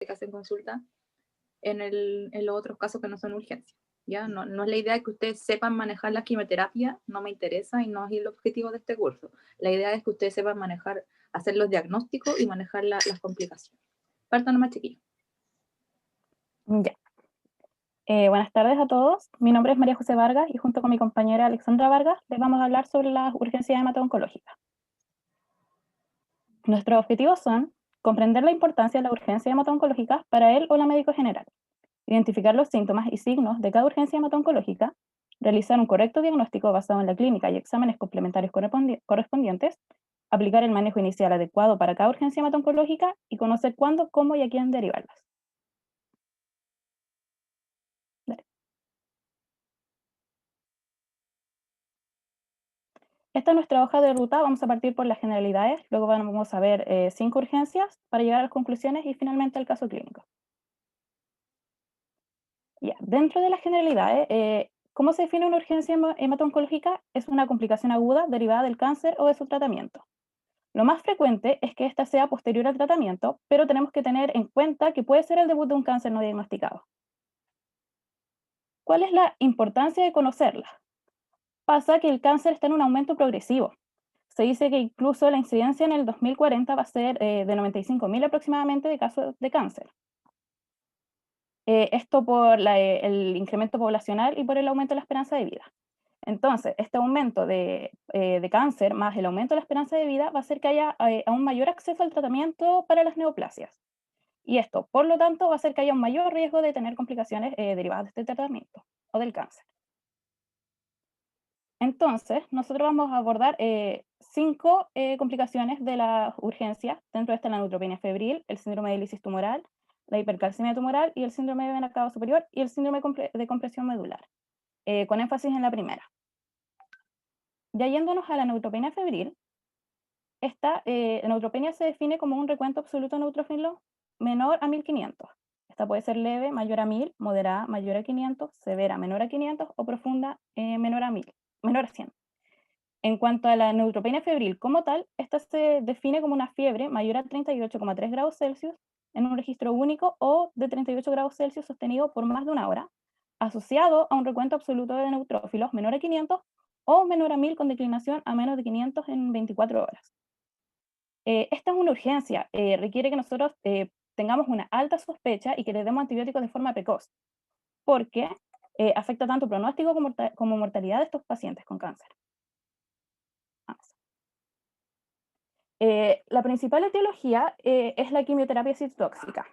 que hacen consulta en los otros casos que no son urgencias. ¿Ya? No es la idea de que ustedes sepan manejar la quimioterapia, no me interesa y no es el objetivo de este curso. La idea es que ustedes sepan manejar, hacer los diagnósticos y manejar las complicaciones. Partan nomás, chiquillos. Ya. Buenas tardes a todos. Mi nombre es María José Vargas y junto con mi compañera Alexandra Vargas les vamos a hablar sobre las urgencias hemato-oncológicas. Nuestros objetivos son comprender la importancia de la urgencia hemato-oncológica para él o la médico general, identificar los síntomas y signos de cada urgencia hemato-oncológica, realizar un correcto diagnóstico basado en la clínica y exámenes complementarios correspondientes, aplicar el manejo inicial adecuado para cada urgencia hemato-oncológica y conocer cuándo, cómo y a quién derivarlas. Esta es nuestra hoja de ruta, vamos a partir por las generalidades, luego vamos a ver 5 urgencias para llegar a las conclusiones y finalmente al caso clínico. Ya, dentro de las generalidades, ¿cómo se define una urgencia hemato-oncológica? Es una complicación aguda derivada del cáncer o de su tratamiento. Lo más frecuente es que esta sea posterior al tratamiento, pero tenemos que tener en cuenta que puede ser el debut de un cáncer no diagnosticado. ¿Cuál es la importancia de conocerla? Pasa que el cáncer está en un aumento progresivo. Se dice que incluso la incidencia en el 2040 va a ser de 95.000 aproximadamente de casos de cáncer. Esto por el incremento poblacional y por el aumento de la esperanza de vida. Entonces, este aumento de cáncer más el aumento de la esperanza de vida va a hacer que haya aún mayor acceso al tratamiento para las neoplasias. Y esto, por lo tanto, va a hacer que haya un mayor riesgo de tener complicaciones derivadas de este tratamiento o del cáncer. Entonces, nosotros vamos a abordar 5 complicaciones de las urgencias. Dentro de esta la neutropenia febril, el síndrome de lisis tumoral, la hipercalcemia tumoral y el síndrome de vena cava superior y el síndrome de compresión medular, con énfasis en la primera. Ya yéndonos a la neutropenia febril, esta neutropenia se define como un recuento absoluto de neutrófilos menor a 1500. Esta puede ser leve, mayor a 1000, moderada, mayor a 500, severa, menor a 500 o profunda, menor a 1000, menor a 100. En cuanto a la neutropenia febril como tal, esta se define como una fiebre mayor a 38,3 grados Celsius en un registro único o de 38 grados Celsius sostenido por más de una hora, asociado a un recuento absoluto de neutrófilos menor a 500 o menor a 1000 con declinación a menos de 500 en 24 horas. Esta es una urgencia, requiere que nosotros tengamos una alta sospecha y que le demos antibióticos de forma precoz, porque afecta tanto pronóstico como mortalidad de estos pacientes con cáncer. La principal etiología es la quimioterapia citotóxica.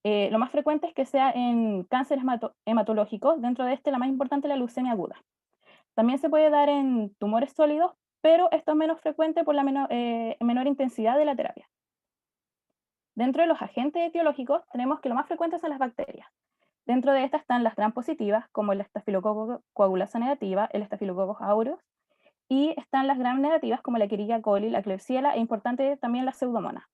Lo más frecuente es que sea en cánceres hematológicos, dentro de este la más importante es la leucemia aguda. También se puede dar en tumores sólidos, pero esto es menos frecuente por la menor intensidad de la terapia. Dentro de los agentes etiológicos tenemos que lo más frecuente son las bacterias. Dentro de estas están las gram positivas, como el estafilococo coagulasa negativa, el estafilococcus aureus, y están las gram negativas como la Escherichia coli, la Klebsiella e importante también la Pseudomonas.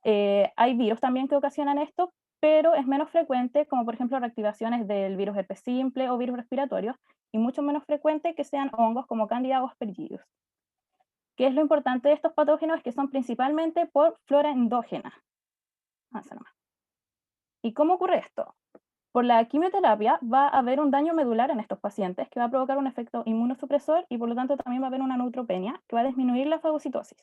Hay virus también que ocasionan esto, pero es menos frecuente, como por ejemplo reactivaciones del virus herpes simple o virus respiratorios, y mucho menos frecuente que sean hongos como Candida o Aspergillus. ¿Qué es lo importante de estos patógenos? Es que son principalmente por flora endógena. ¿Y cómo ocurre esto? Por la quimioterapia va a haber un daño medular en estos pacientes que va a provocar un efecto inmunosupresor y por lo tanto también va a haber una neutropenia que va a disminuir la fagocitosis.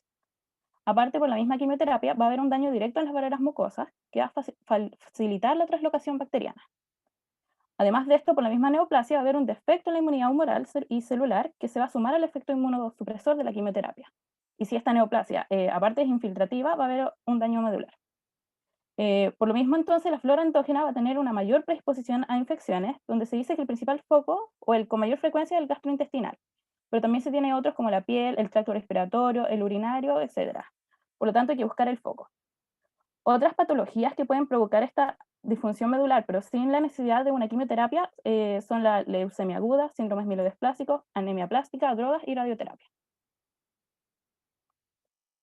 Aparte, por la misma quimioterapia va a haber un daño directo en las barreras mucosas que va a facilitar la translocación bacteriana. Además de esto, por la misma neoplasia va a haber un defecto en la inmunidad humoral y celular que se va a sumar al efecto inmunosupresor de la quimioterapia. Y si esta neoplasia, aparte es infiltrativa, va a haber un daño medular. Por lo mismo, entonces, la flora endógena va a tener una mayor predisposición a infecciones, donde se dice que el principal foco o el con mayor frecuencia es el gastrointestinal, pero también se tiene otros como la piel, el tracto respiratorio, el urinario, etc. Por lo tanto, hay que buscar el foco. Otras patologías que pueden provocar esta disfunción medular, pero sin la necesidad de una quimioterapia, son la leucemia aguda, síndromes mielodesplásicos, anemia plástica, drogas y radioterapia.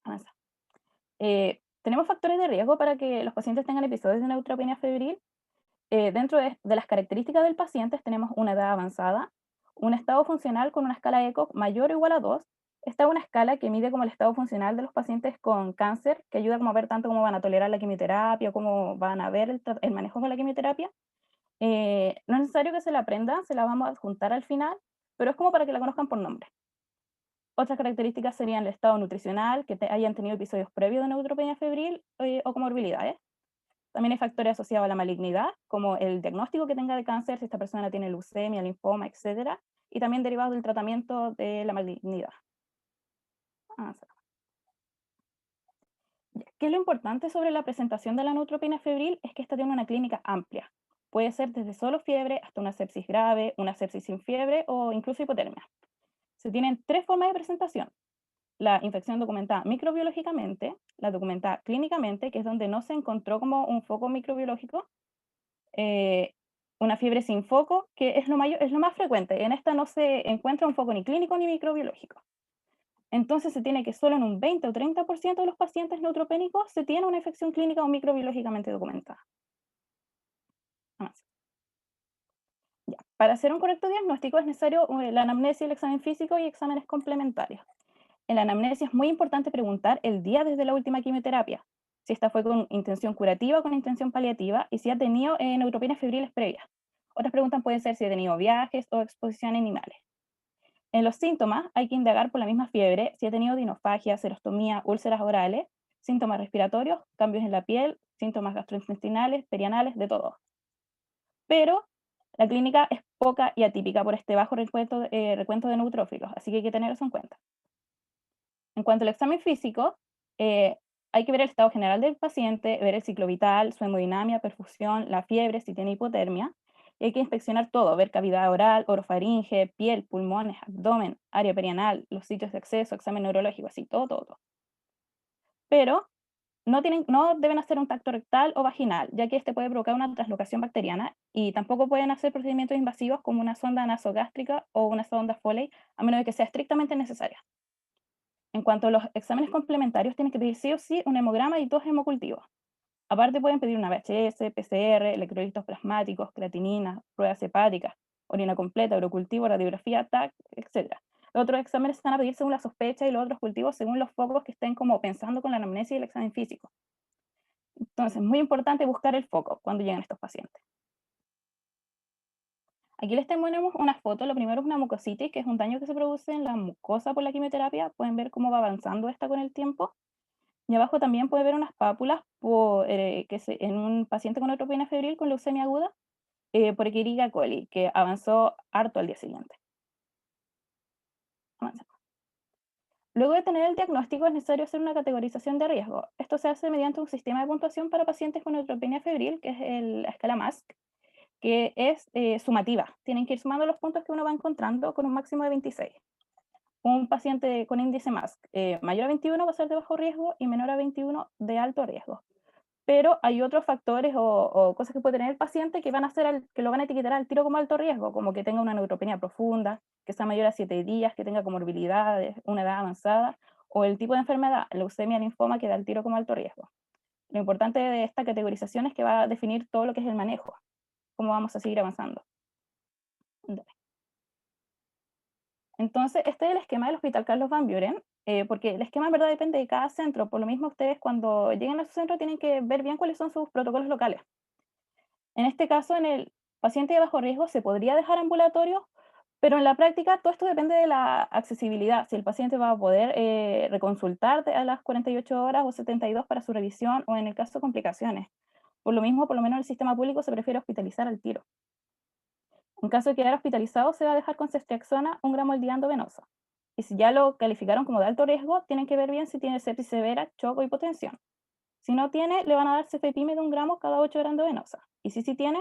Avanza. Tenemos factores de riesgo para que los pacientes tengan episodios de neutropenia febril. Dentro de las características del paciente tenemos una edad avanzada, un estado funcional con una escala ECOG mayor o igual a 2 Esta es una escala que mide como el estado funcional de los pacientes con cáncer, que ayuda como a ver tanto cómo van a tolerar la quimioterapia, cómo van a ver el manejo con la quimioterapia. No es necesario que se la aprendan, se la vamos a adjuntar al final, pero es como para que la conozcan por nombre. Otras características serían el estado nutricional, que hayan tenido episodios previos de neutropenia febril o comorbilidades. También hay factores asociados a la malignidad, como el diagnóstico que tenga de cáncer, si esta persona tiene leucemia, linfoma, etcétera, y también derivados del tratamiento de la malignidad. Avanzar. ¿Qué es lo importante sobre la presentación de la neutropenia febril? Es que esta tiene una clínica amplia. Puede ser desde solo fiebre hasta una sepsis grave, una sepsis sin fiebre o incluso hipotermia. Se tienen tres formas de presentación: la infección documentada microbiológicamente, la documentada clínicamente, que es donde no se encontró como un foco microbiológico, eh, una fiebre sin foco, que es lo más frecuente. En esta no se encuentra un foco ni clínico ni microbiológico. Entonces se tiene que solo en un 20 o 30% de los pacientes neutropénicos se tiene una infección clínica o microbiológicamente documentada. Más. Ya. Para hacer un correcto diagnóstico es necesario la anamnesia, el examen físico y exámenes complementarios. En la anamnesia es muy importante preguntar el día desde la última quimioterapia, si esta fue con intención curativa o con intención paliativa y si ha tenido neutropenias febriles previas. Otras preguntas pueden ser si ha tenido viajes o exposición a animales. En los síntomas hay que indagar por la misma fiebre si ha tenido dinofagia, serostomía, úlceras orales, síntomas respiratorios, cambios en la piel, síntomas gastrointestinales, perianales, de todo. Pero la clínica es poca y atípica por este bajo recuento de neutrófilos, así que hay que tener eso en cuenta. En cuanto al examen físico, hay que ver el estado general del paciente, ver el ciclo vital, su hemodinamia, perfusión, la fiebre, si tiene hipotermia. Y hay que inspeccionar todo, ver cavidad oral, orofaringe, piel, pulmones, abdomen, área perianal, los sitios de acceso, examen neurológico, así, todo, todo, todo. Pero no deben hacer un tacto rectal o vaginal, ya que este puede provocar una translocación bacteriana, y tampoco pueden hacer procedimientos invasivos como una sonda nasogástrica o una sonda Foley, a menos de que sea estrictamente necesaria. En cuanto a los exámenes complementarios, tienen que pedir sí o sí un hemograma y dos hemocultivos. Aparte pueden pedir una VHS, PCR, electrolitos plasmáticos, creatinina, pruebas hepáticas, orina completa, urocultivo, radiografía, TAC, etc. Los otros exámenes están a pedir según la sospecha y los otros cultivos según los focos que estén como pensando con la anamnesia y el examen físico. Entonces, es muy importante buscar el foco cuando llegan estos pacientes. Aquí les tenemos una foto. Lo primero es una mucositis, que es un daño que se produce en la mucosa por la quimioterapia. Pueden ver cómo va avanzando esta con el tiempo. Y abajo también puede ver unas pápulas en un paciente con neutropenia febril con leucemia aguda por Escherichia coli, que avanzó harto al día siguiente. Avancemos. Luego de tener el diagnóstico es necesario hacer una categorización de riesgo. Esto se hace mediante un sistema de puntuación para pacientes con neutropenia febril, que es la escala MASC, que es sumativa. Tienen que ir sumando los puntos que uno va encontrando con un máximo de 26. Un paciente con índice MASC mayor a 21 va a ser de bajo riesgo y menor a 21 de alto riesgo. Pero hay otros factores o cosas que puede tener el paciente que que lo van a etiquetar al tiro como alto riesgo, como que tenga una neutropenia profunda, que sea mayor a 7 días, que tenga comorbilidades, una edad avanzada, o el tipo de enfermedad, leucemia, linfoma, que da al tiro como alto riesgo. Lo importante de esta categorización es que va a definir todo lo que es el manejo, cómo vamos a seguir avanzando. Entonces, este es el esquema del Hospital Carlos Van Buren, porque el esquema en verdad depende de cada centro. Por lo mismo, ustedes cuando lleguen a su centro tienen que ver bien cuáles son sus protocolos locales. En este caso, en el paciente de bajo riesgo se podría dejar ambulatorio, pero en la práctica todo esto depende de la accesibilidad, si el paciente va a poder reconsultar a las 48 horas o 72 para su revisión, o en el caso de complicaciones. Por lo mismo, por lo menos en el sistema público se prefiere hospitalizar al tiro. En caso de quedar hospitalizado, se va a dejar con ceftriaxona 1 gramo al día endovenoso. Y si ya lo calificaron como de alto riesgo, tienen que ver bien si tiene sepsis severa, shock o hipotensión. Si no tiene, le van a dar cefepime de 1 gramo cada 8 horas endovenosa. Y si sí tiene,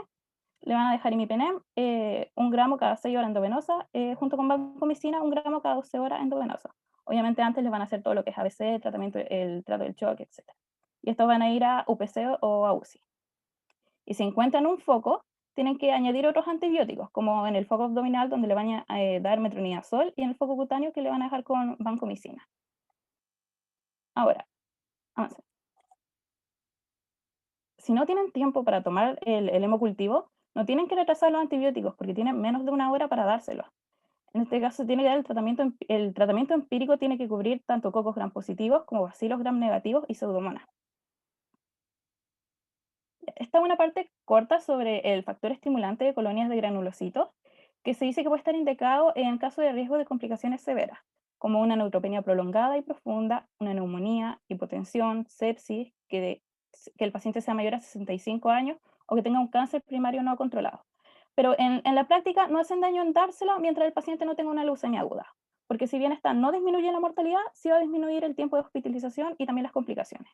le van a dejar imipenem 1 gramo cada 6 horas endovenosa, junto con vancomicina 1 gramo cada 12 horas endovenosa. Obviamente antes les van a hacer todo lo que es ABC, el trato del shock, etc. Y estos van a ir a UPC o a UCI. Y si encuentran un foco, tienen que añadir otros antibióticos, como en el foco abdominal, donde le van a dar metronidazol, y en el foco cutáneo, que le van a dejar con vancomicina. Ahora, avance. Si no tienen tiempo para tomar el hemocultivo, no tienen que retrasar los antibióticos porque tienen menos de 1 hora para dárselos. En este caso tiene que dar el tratamiento empírico tiene que cubrir tanto cocos gram positivos como bacilos gram negativos y pseudomonas. Esta es una parte corta sobre el factor estimulante de colonias de granulocitos, que se dice que puede estar indicado en caso de riesgo de complicaciones severas, como una neutropenia prolongada y profunda, una neumonía, hipotensión, sepsis, que el paciente sea mayor a 65 años o que tenga un cáncer primario no controlado. Pero en la práctica no hacen daño en dárselo mientras el paciente no tenga una leucemia aguda, porque si bien esta no disminuye la mortalidad, sí va a disminuir el tiempo de hospitalización y también las complicaciones.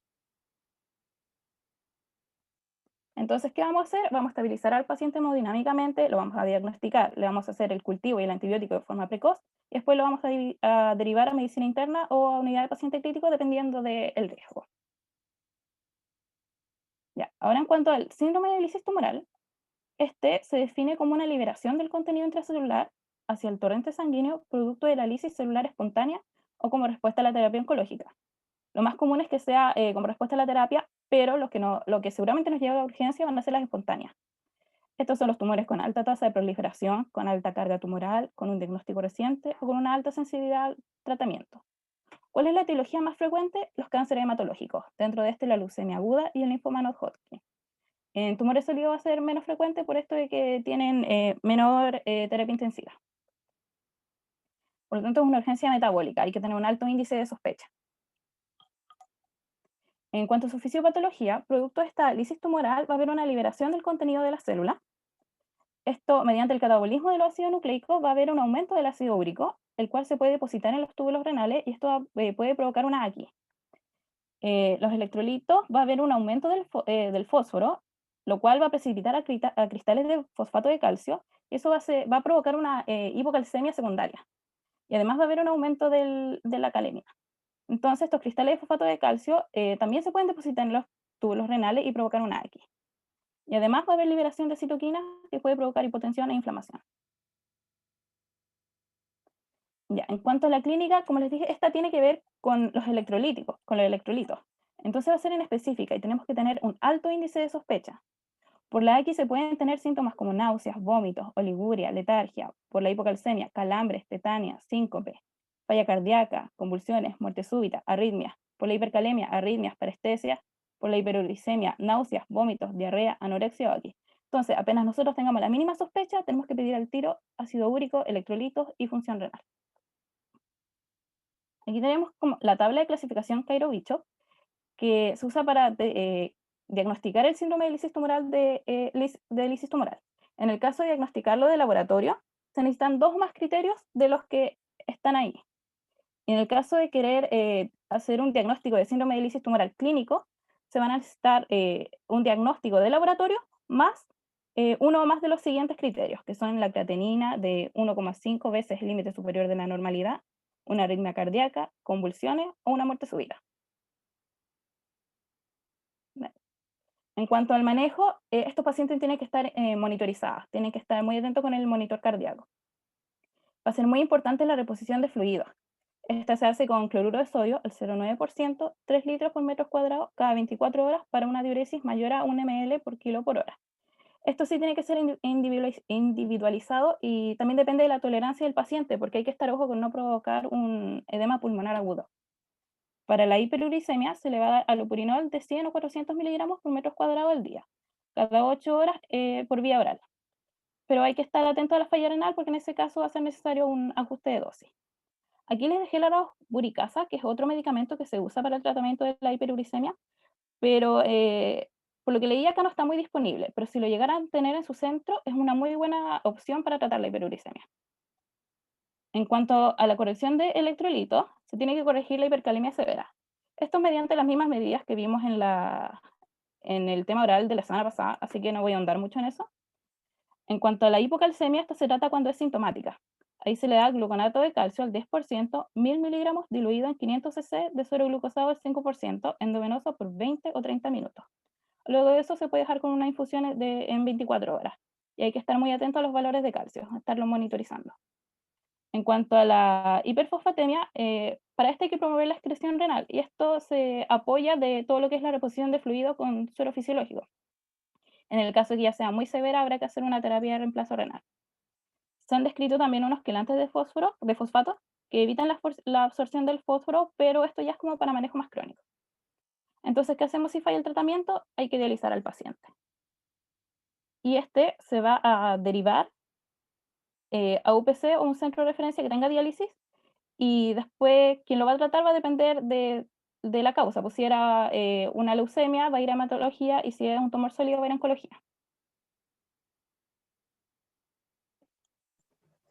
Entonces, ¿qué vamos a hacer? Vamos a estabilizar al paciente hemodinámicamente, lo vamos a diagnosticar, le vamos a hacer el cultivo y el antibiótico de forma precoz, y después lo vamos a derivar a medicina interna o a unidad de paciente crítico dependiendo del riesgo. Ya. Ahora, en cuanto al síndrome de lisis tumoral, este se define como una liberación del contenido intracelular hacia el torrente sanguíneo producto de la lisis celular espontánea o como respuesta a la terapia oncológica. Lo más común es que sea como respuesta a la terapia, pero lo que seguramente nos lleva a urgencia van a ser las espontáneas. Estos son los tumores con alta tasa de proliferación, con alta carga tumoral, con un diagnóstico reciente o con una alta sensibilidad al tratamiento. ¿Cuál es la etiología más frecuente? Los cánceres hematológicos, dentro de este la leucemia aguda y el linfoma no-Hodgkin. En tumores sólidos va a ser menos frecuente por esto de que tienen menor terapia intensiva. Por lo tanto, es una urgencia metabólica, hay que tener un alto índice de sospecha. En cuanto a su fisiopatología, producto de esta lisis tumoral va a haber una liberación del contenido de la célula. Esto, mediante el catabolismo del ácido nucleico, va a haber un aumento del ácido úrico, el cual se puede depositar en los túbulos renales y esto puede provocar una AQI. Los electrolitos, va a haber un aumento del fósforo, lo cual va a precipitar a cristales de fosfato de calcio, y eso va a provocar una hipocalcemia secundaria. Y además va a haber un aumento de la calemia. Entonces, estos cristales de fosfato de calcio también se pueden depositar en los túbulos renales y provocar una AQI. Y además va a haber liberación de citoquinas que puede provocar hipotensión e inflamación. Ya, en cuanto a la clínica, como les dije, esta tiene que ver con los electrolíticos, con los electrolitos. Entonces va a ser en específica y tenemos que tener un alto índice de sospecha. Por la X se pueden tener síntomas como náuseas, vómitos, oliguria, letargia. Por la hipocalcemia, calambres, tetania, síncope, falla cardíaca, convulsiones, muerte súbita, arritmias. Por la hipercalemia, arritmias, parestesias. Por la hiperuricemia, náuseas, vómitos, diarrea, anorexia o X. Entonces, apenas nosotros tengamos la mínima sospecha, tenemos que pedir al tiro ácido úrico, electrolitos y función renal. Aquí tenemos como la tabla de clasificación Cairo-Bishop, que se usa para diagnosticar el síndrome de lisis tumoral de lisis tumoral. En el caso de diagnosticarlo de laboratorio, se necesitan 2 más criterios de los que están ahí. Y en el caso de querer hacer un diagnóstico de síndrome de lisis tumoral clínico, se van a necesitar un diagnóstico de laboratorio más uno o más de los siguientes criterios, que son la creatinina de 1,5 veces el límite superior de la normalidad, una arritmia cardíaca, convulsiones o una muerte súbita. En cuanto al manejo, estos pacientes tienen que estar monitorizados, tienen que estar muy atentos con el monitor cardíaco. Va a ser muy importante la reposición de fluidos. Esta se hace con cloruro de sodio, al 0,9%, 3 litros por metro cuadrado cada 24 horas para una diuresis mayor a 1 ml por kilo por hora. Esto sí tiene que ser individualizado y también depende de la tolerancia del paciente, porque hay que estar ojo con no provocar un edema pulmonar agudo. Para la hiperuricemia se le va a dar alopurinol de 100 o 400 miligramos por metro cuadrado al día, cada 8 horas por vía oral. Pero hay que estar atento a la falla renal porque en ese caso va a ser necesario un ajuste de dosis. Aquí les dejé la buricasa, que es otro medicamento que se usa para el tratamiento de la hiperuricemia, pero por lo que leí acá no está muy disponible, pero si lo llegaran a tener en su centro es una muy buena opción para tratar la hiperuricemia. En cuanto a la corrección de electrolitos, se tiene que corregir la hipercalemia severa. Esto mediante las mismas medidas que vimos en el tema oral de la semana pasada, así que no voy a ahondar mucho en eso. En cuanto a la hipocalcemia, esta se trata cuando es sintomática. Ahí se le da gluconato de calcio al 10%, 1000 miligramos diluido en 500 cc de suero glucosado al 5%, endovenoso por 20 o 30 minutos. Luego de eso se puede dejar con una infusión en 24 horas. Y hay que estar muy atento a los valores de calcio, estarlo monitorizando. En cuanto a la hiperfosfatemia, para esto hay que promover la excreción renal y esto se apoya de todo lo que es la reposición de fluido con suero fisiológico. En el caso que ya sea muy severa, habrá que hacer una terapia de reemplazo renal. Se han descrito también unos quelantes de fósforo, de fosfato, que evitan la absorción del fósforo, pero esto ya es como para manejo más crónico. Entonces, ¿qué hacemos si falla el tratamiento? Hay que dializar al paciente. Y este se va a derivar a UPC o un centro de referencia que tenga diálisis, y después quien lo va a tratar va a depender de la causa. Pues si era una leucemia, va a ir a hematología, y si es un tumor sólido, va a ir a oncología.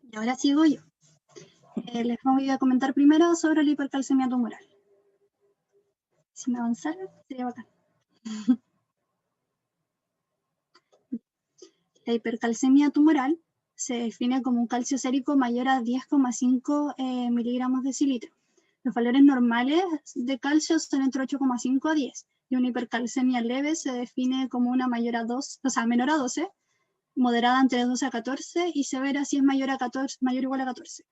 Y ahora sigo yo. Les voy a comentar primero sobre la hipercalcemia tumoral. Si me avanzara, sería bacán. La hipercalcemia tumoral se define como un calcio sérico mayor a 10,5 miligramos decilitro. Los valores normales de calcio son entre 8,5 a 10, y una hipercalcemia leve se define como una menor a 12, moderada entre 12 a 14 y severa si es mayor o igual a 14.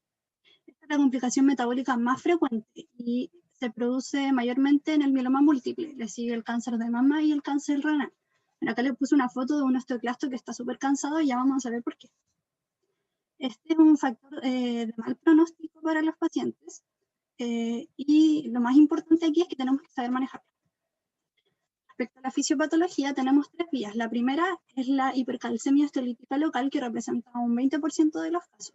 Esta es la complicación metabólica más frecuente y se produce mayormente en el mieloma múltiple. Le sigue el cáncer de mama y el cáncer renal. Bueno, acá les puse una foto de un osteoclasto que está súper cansado y ya vamos a ver por qué. Este es un factor de mal pronóstico para los pacientes, y lo más importante aquí es que tenemos que saber manejarlo. Respecto a la fisiopatología, tenemos 3 vías. La primera es la hipercalcemia osteolítica local, que representa un 20% de los casos.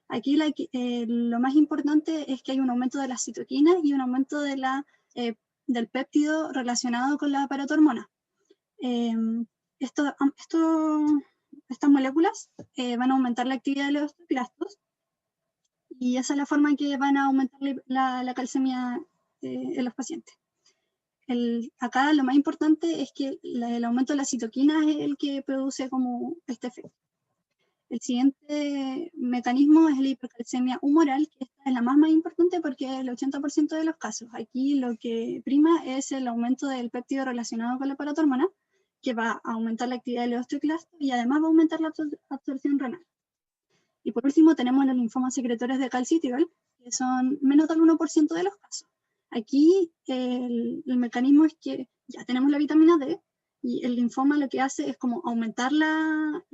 Aquí lo más importante es que hay un aumento de las citoquinas y un aumento del péptido relacionado con la paratormona. Estas moléculas van a aumentar la actividad de los osteoclastos, y esa es la forma en que van a aumentar la calcemia en los pacientes. Acá lo más importante es que el aumento de la citoquina es el que produce como este efecto. El siguiente mecanismo es la hipercalcemia humoral, que esta es la más importante porque es el 80% de los casos. Aquí lo que prima es el aumento del péptido relacionado con la paratormona, que va a aumentar la actividad del osteoclasto y además va a aumentar la absorción renal. Y por último tenemos los linfomas secretores de calcitriol, que son menos del 1% de los casos. Aquí el mecanismo es que ya tenemos la vitamina D, y el linfoma lo que hace es como aumentar la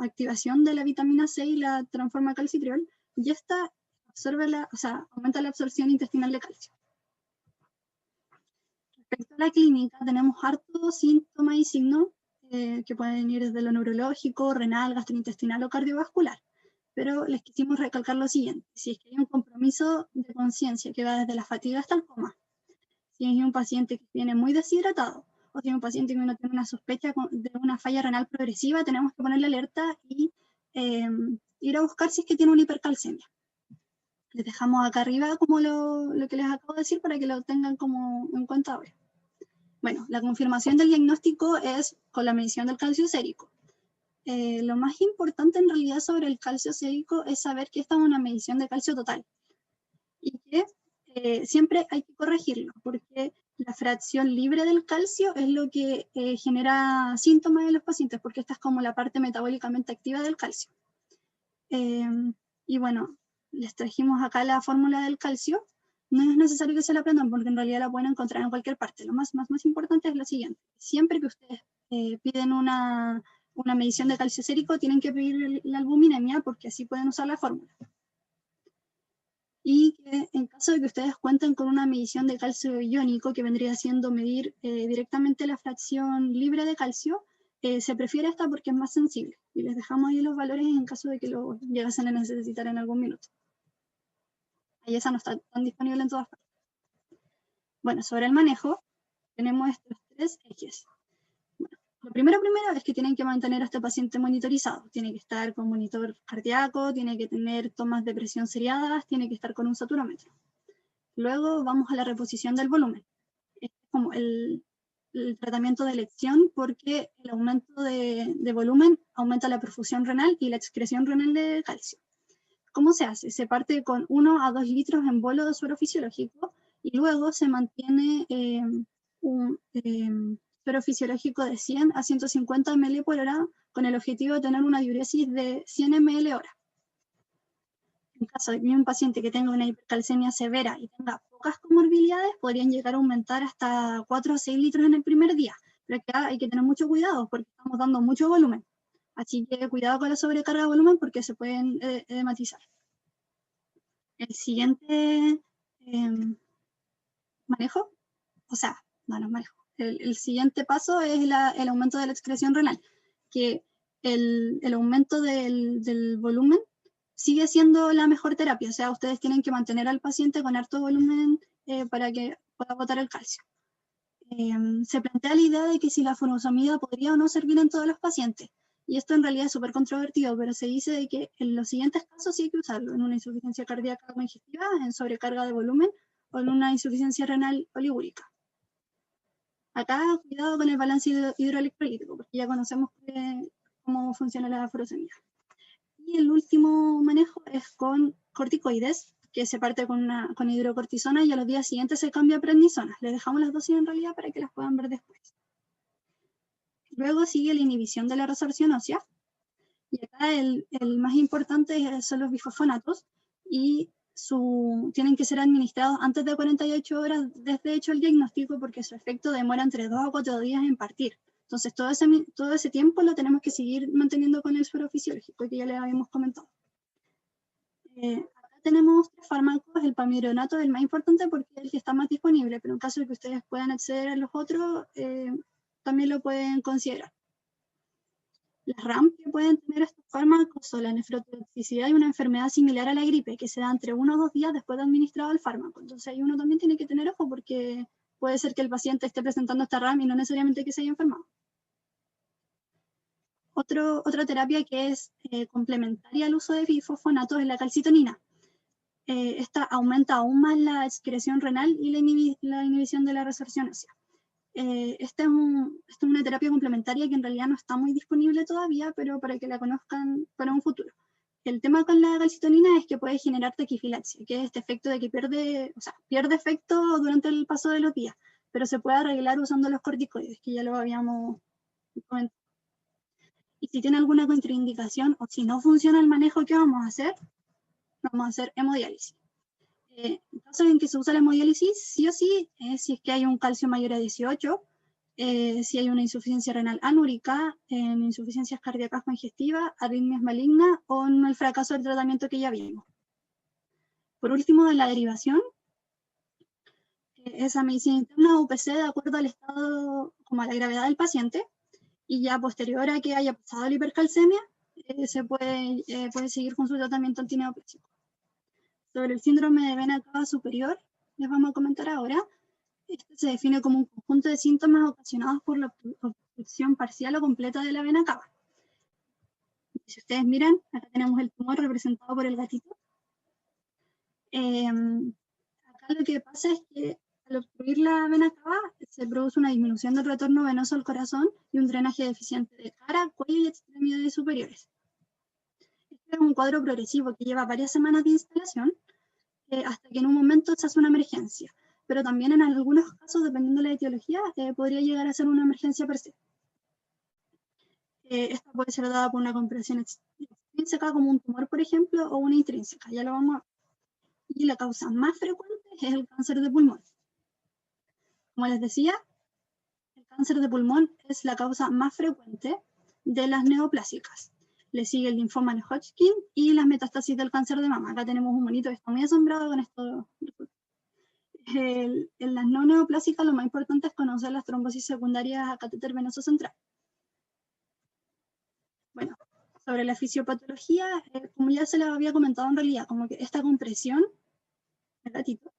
activación de la vitamina C y la transforma a calcitriol, y esta aumenta la absorción intestinal de calcio. Respecto a la clínica, tenemos hartos síntomas y signos que pueden ir desde lo neurológico, renal, gastrointestinal o cardiovascular. Pero les quisimos recalcar lo siguiente: si es que hay un compromiso de conciencia que va desde la fatiga hasta el coma, si hay un paciente que viene muy deshidratado, o si hay un paciente que uno tiene una sospecha de una falla renal progresiva, tenemos que ponerle alerta y ir a buscar si es que tiene una hipercalcemia. Les dejamos acá arriba como lo que les acabo de decir para que lo tengan como en cuenta ahora. Bueno, la confirmación del diagnóstico es con la medición del calcio sérico. Lo más importante en realidad sobre el calcio sérico es saber que esta es una medición de calcio total y que siempre hay que corregirlo, porque la fracción libre del calcio es lo que genera síntomas en los pacientes, porque esta es como la parte metabólicamente activa del calcio. Y bueno, les trajimos acá la fórmula del calcio. No es necesario que se la aprendan porque en realidad la pueden encontrar en cualquier parte. Lo más importante es lo siguiente: siempre que ustedes piden una medición de calcio sérico, tienen que pedir la albuminemia, porque así pueden usar la fórmula. Y que en caso de que ustedes cuenten con una medición de calcio iónico, que vendría siendo medir directamente la fracción libre de calcio, se prefiere esta porque es más sensible. Y les dejamos ahí los valores en caso de que lo llegasen a necesitar en algún minuto. Ahí esa no está tan disponible en todas partes. Bueno, sobre el manejo, tenemos estos 3 ejes. Bueno, lo primero es que tienen que mantener a este paciente monitorizado. Tiene que estar con monitor cardíaco, tiene que tener tomas de presión seriadas, tiene que estar con un saturómetro. Luego vamos a la reposición del volumen. Este es como el tratamiento de elección, porque el aumento de volumen aumenta la perfusión renal y la excreción renal de calcio. ¿Cómo se hace? Se parte con 1 a 2 litros en bolo de suero fisiológico, y luego se mantiene un suero fisiológico de 100 a 150 ml por hora, con el objetivo de tener una diuresis de 100 ml hora. En caso de un paciente que tenga una hipercalcemia severa y tenga pocas comorbilidades, podrían llegar a aumentar hasta 4 a 6 litros en el primer día. Pero acá hay que tener mucho cuidado porque estamos dando mucho volumen. Así que cuidado con la sobrecarga de volumen porque se pueden edematizar. El siguiente manejo, o sea, no es manejo. El siguiente paso es el aumento de la excreción renal, que el aumento del volumen sigue siendo la mejor terapia. O sea, ustedes tienen que mantener al paciente con harto volumen para que pueda botar el calcio. Se plantea la idea de que si la furosemida podría o no servir en todos los pacientes. Y esto en realidad es súper controvertido, pero se dice de que en los siguientes casos sí hay que usarlo, en una insuficiencia cardíaca congestiva, en sobrecarga de volumen o en una insuficiencia renal oligúrica. Acá, cuidado con el balance hidroelectrolítico, porque ya conocemos cómo funciona la furosemida. Y el último manejo es con corticoides, que se parte con hidrocortisona y a los días siguientes se cambia a prednisona. Les dejamos las dosis en realidad para que las puedan ver después. Luego sigue la inhibición de la resorción ósea. Y acá el más importante son los bifosfonatos y tienen que ser administrados antes de 48 horas desde hecho el diagnóstico porque su efecto demora entre 2 a 4 días en partir. Entonces todo ese tiempo lo tenemos que seguir manteniendo con el suero fisiológico que ya les habíamos comentado. Acá tenemos 3 fármacos, el pamidronato es el más importante porque es el que está más disponible, pero en caso de que ustedes puedan acceder a los otros, también lo pueden considerar. Las RAM que pueden tener estos fármacos son la nefrotoxicidad y una enfermedad similar a la gripe, que se da entre 1 o 2 días después de administrado el fármaco. Entonces ahí uno también tiene que tener ojo porque puede ser que el paciente esté presentando esta RAM y no necesariamente que se haya enfermado. Otra terapia que es complementaria al uso de bifosfonatos es la calcitonina. Esta aumenta aún más la excreción renal y la inhibición de la resorción ósea. Esta es una terapia complementaria que en realidad no está muy disponible todavía, pero para que la conozcan para un futuro. El tema con la calcitonina es que puede generar taquifilaxia, que es este efecto de que pierde efecto durante el paso de los días, pero se puede arreglar usando los corticoides, que ya lo habíamos comentado. Y si tiene alguna contraindicación o si no funciona el manejo, ¿qué vamos a hacer? Vamos a hacer hemodiálisis. En caso en que se usa la hemodiálisis, sí o sí, si es que hay un calcio mayor a 18, si hay una insuficiencia renal anúrica, en insuficiencias cardíacas congestivas, arritmias malignas o en el fracaso del tratamiento que ya vimos. Por último, de la derivación, esa medicina interna UPC de acuerdo al estado, como a la gravedad del paciente, y ya posterior a que haya pasado la hipercalcemia, se puede seguir con su tratamiento antineoplásico. Sobre el síndrome de vena cava superior, les vamos a comentar ahora. Este se define como un conjunto de síntomas ocasionados por la obstrucción parcial o completa de la vena cava. Si ustedes miran, acá tenemos el tumor representado por el gatito. Acá lo que pasa es que al obstruir la vena cava se produce una disminución del retorno venoso al corazón y un drenaje deficiente de cara, cuello y extremidades superiores. Este es un cuadro progresivo que lleva varias semanas de instalación hasta que en un momento se hace una emergencia. Pero también en algunos casos, dependiendo de la etiología, podría llegar a ser una emergencia per se. Esta puede ser dada por una compresión extrínseca, como un tumor, por ejemplo, o una intrínseca, ya lo vamos a ver. Y la causa más frecuente es el cáncer de pulmón. Como les decía, el cáncer de pulmón es la causa más frecuente de las neoplásicas. Le sigue el linfoma de Hodgkin y las metástasis del cáncer de mama. Acá tenemos un monito que está muy asombrado con esto. En las no neoplásicas lo más importante es conocer las trombosis secundarias a catéter venoso central. Bueno, sobre la fisiopatología, como ya se les había comentado en realidad, como que esta compresión, el gatito,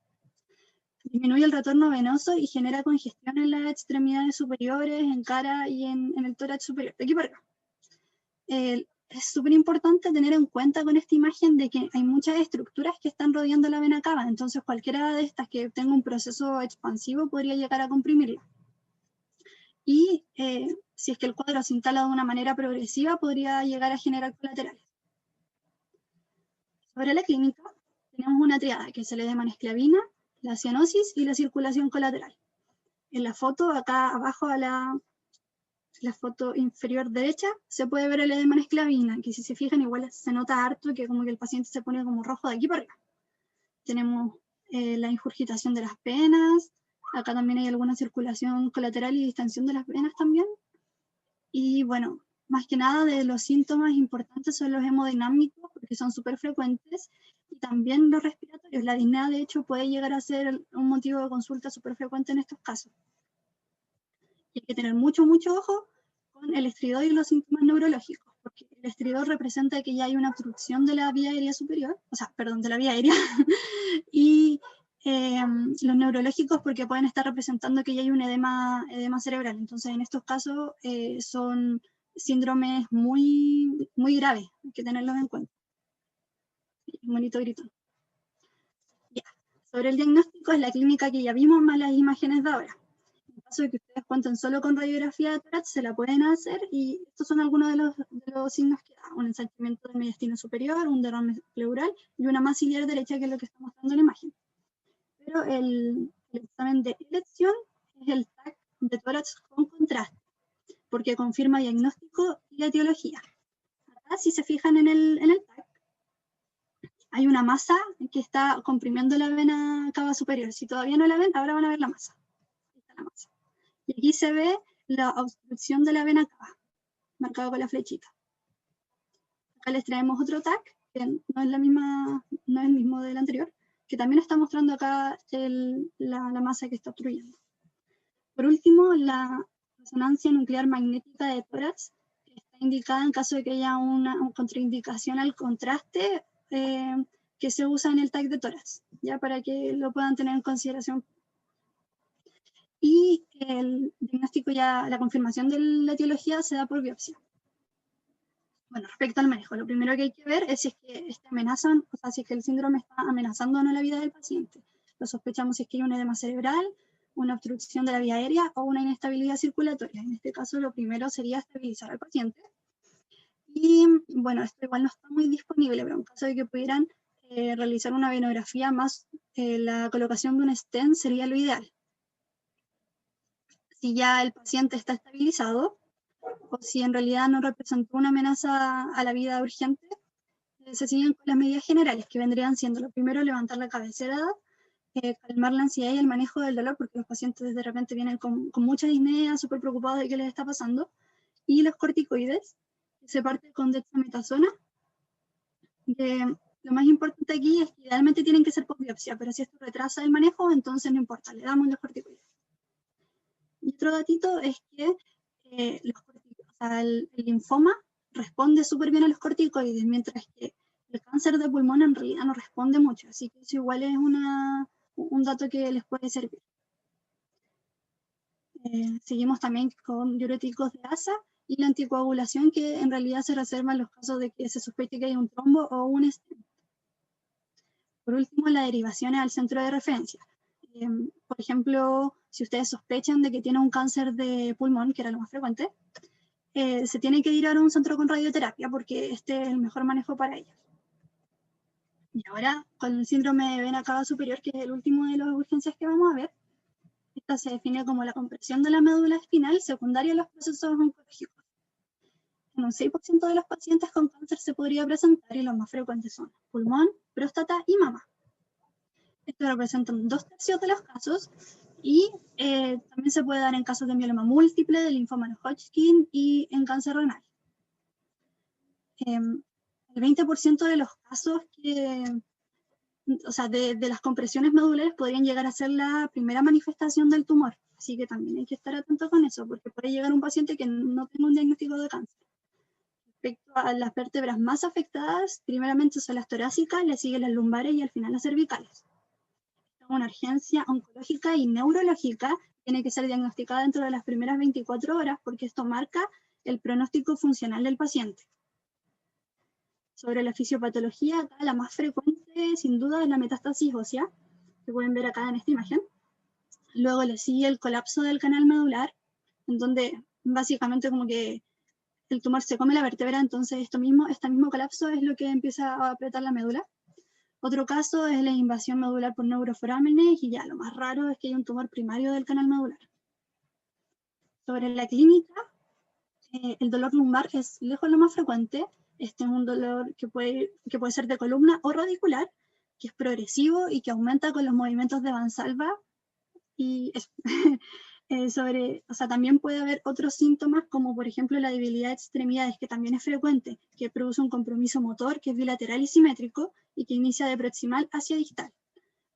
disminuye el retorno venoso y genera congestión en las extremidades superiores, en cara y en el tórax superior, de aquí para acá. Es súper importante tener en cuenta con esta imagen de que hay muchas estructuras que están rodeando la vena cava, entonces cualquiera de estas que tenga un proceso expansivo podría llegar a comprimirla. Y si es que el cuadro se instala de una manera progresiva, podría llegar a generar colaterales. Sobre la clínica, tenemos una triada que es el edema en esclavina, la cianosis y la circulación colateral. En la foto, acá abajo a la foto inferior derecha, se puede ver el edema en esclavina, que si se fijan igual se nota harto que como que el paciente se pone como rojo de aquí para arriba. Tenemos la ingurgitación de las venas, acá también hay alguna circulación colateral y distensión de las venas también. Y bueno, más que nada de los síntomas importantes son los hemodinámicos, porque son súper frecuentes, y también los respiratorios. La disnea, de hecho, puede llegar a ser un motivo de consulta súper frecuente en estos casos. Y hay que tener mucho, mucho ojo con el estridor y los síntomas neurológicos, porque el estridor representa que ya hay una obstrucción de la vía aérea superior, o sea, perdón, de la vía aérea, y los neurológicos porque pueden estar representando que ya hay un edema cerebral. Entonces, en estos casos son síndromes muy, muy graves, hay que tenerlos en cuenta. Bonito grito. Ya. Sobre el diagnóstico, es la clínica que ya vimos más las imágenes de ahora. En caso de que ustedes cuenten solo con radiografía de tórax, se la pueden hacer, y estos son algunos de los signos que da: un ensanchamiento del mediastino superior, un derrame pleural y una masa ciliar derecha, que es lo que está mostrando en la imagen. Pero el examen de elección es el TAC de tórax con contraste, porque confirma diagnóstico y etiología. Acá, si se fijan en el TAC, hay una masa que está comprimiendo la vena cava superior. Si todavía no la ven, ahora van a ver la masa. Ahí está la masa. Y aquí se ve la obstrucción de la vena cava, marcado con la flechita. Acá les traemos otro TAC, que no es el mismo del anterior, que también está mostrando acá la masa que está obstruyendo. Por último, la resonancia nuclear magnética de tórax está indicada en caso de que haya una contraindicación al contraste que se usa en el TAC de tórax, ya para que lo puedan tener en consideración. Y el diagnóstico, ya la confirmación de la etiología, se da por biopsia. Bueno, respecto al manejo, lo primero que hay que ver es si es que amenazan, o sea, si es que el síndrome está amenazando o no la vida del paciente. Lo sospechamos si es que hay un edema cerebral, una obstrucción de la vía aérea o una inestabilidad circulatoria. En este caso, lo primero sería estabilizar al paciente. Y bueno, esto igual no está muy disponible, pero en caso de que pudieran realizar una venografía más la colocación de un stent sería lo ideal. Si ya el paciente está estabilizado, o si en realidad no representó una amenaza a la vida urgente, se siguen con las medidas generales, que vendrían siendo: lo primero, levantar la cabecera, calmar la ansiedad y el manejo del dolor, porque los pacientes de repente vienen con mucha disnea, súper preocupados de qué les está pasando. Y los corticoides, se parte con dexametasona. Lo más importante aquí es que idealmente tienen que ser por biopsia, pero si esto retrasa el manejo, entonces no importa, le damos los corticoides. Y otro datito es que el linfoma responde súper bien a los corticoides, mientras que el cáncer de pulmón en realidad no responde mucho, así que eso igual es un dato que les puede servir. Seguimos también con diuréticos de asa y la anticoagulación, que en realidad se reserva en los casos de que se sospeche que hay un trombo o un stent. Por último, la derivación al centro de referencia. Por ejemplo, si ustedes sospechan de que tiene un cáncer de pulmón, que era lo más frecuente, se tiene que ir a un centro con radioterapia, porque este es el mejor manejo para ellos. Y ahora, con el síndrome de vena cava superior, que es el último de las urgencias que vamos a ver, esta se define como la compresión de la médula espinal secundaria a los procesos oncológicos. En un 6% de los pacientes con cáncer se podría presentar, y los más frecuentes son pulmón, próstata y mama. Esto representa 2/3 de los casos, y también se puede dar en casos de mieloma múltiple, de linfoma no Hodgkin y en cáncer renal. El 20% de los casos de las compresiones medulares podrían llegar a ser la primera manifestación del tumor, así que también hay que estar atento con eso, porque puede llegar un paciente que no tenga un diagnóstico de cáncer. Respecto a las vértebras más afectadas, primeramente son las torácicas, le siguen las lumbares y al final las cervicales. Una urgencia oncológica y neurológica tiene que ser diagnosticada dentro de las primeras 24 horas, porque esto marca el pronóstico funcional del paciente. Sobre la fisiopatología, acá la más frecuente sin duda es la metástasis ósea, que pueden ver acá en esta imagen. Luego le sigue el colapso del canal medular, en donde básicamente como que el tumor se come la vértebra, entonces este mismo colapso es lo que empieza a apretar la médula. Otro caso es la invasión medular por neuroforámenes, y ya lo más raro es que hay un tumor primario del canal medular. Sobre la clínica, el dolor lumbar es lejos lo más frecuente. Este es un dolor que puede ser de columna o radicular, que es progresivo y que aumenta con los movimientos de Valsalva. Y O sea, también puede haber otros síntomas, como por ejemplo la debilidad de extremidades, que también es frecuente, que produce un compromiso motor que es bilateral y simétrico y que inicia de proximal hacia distal.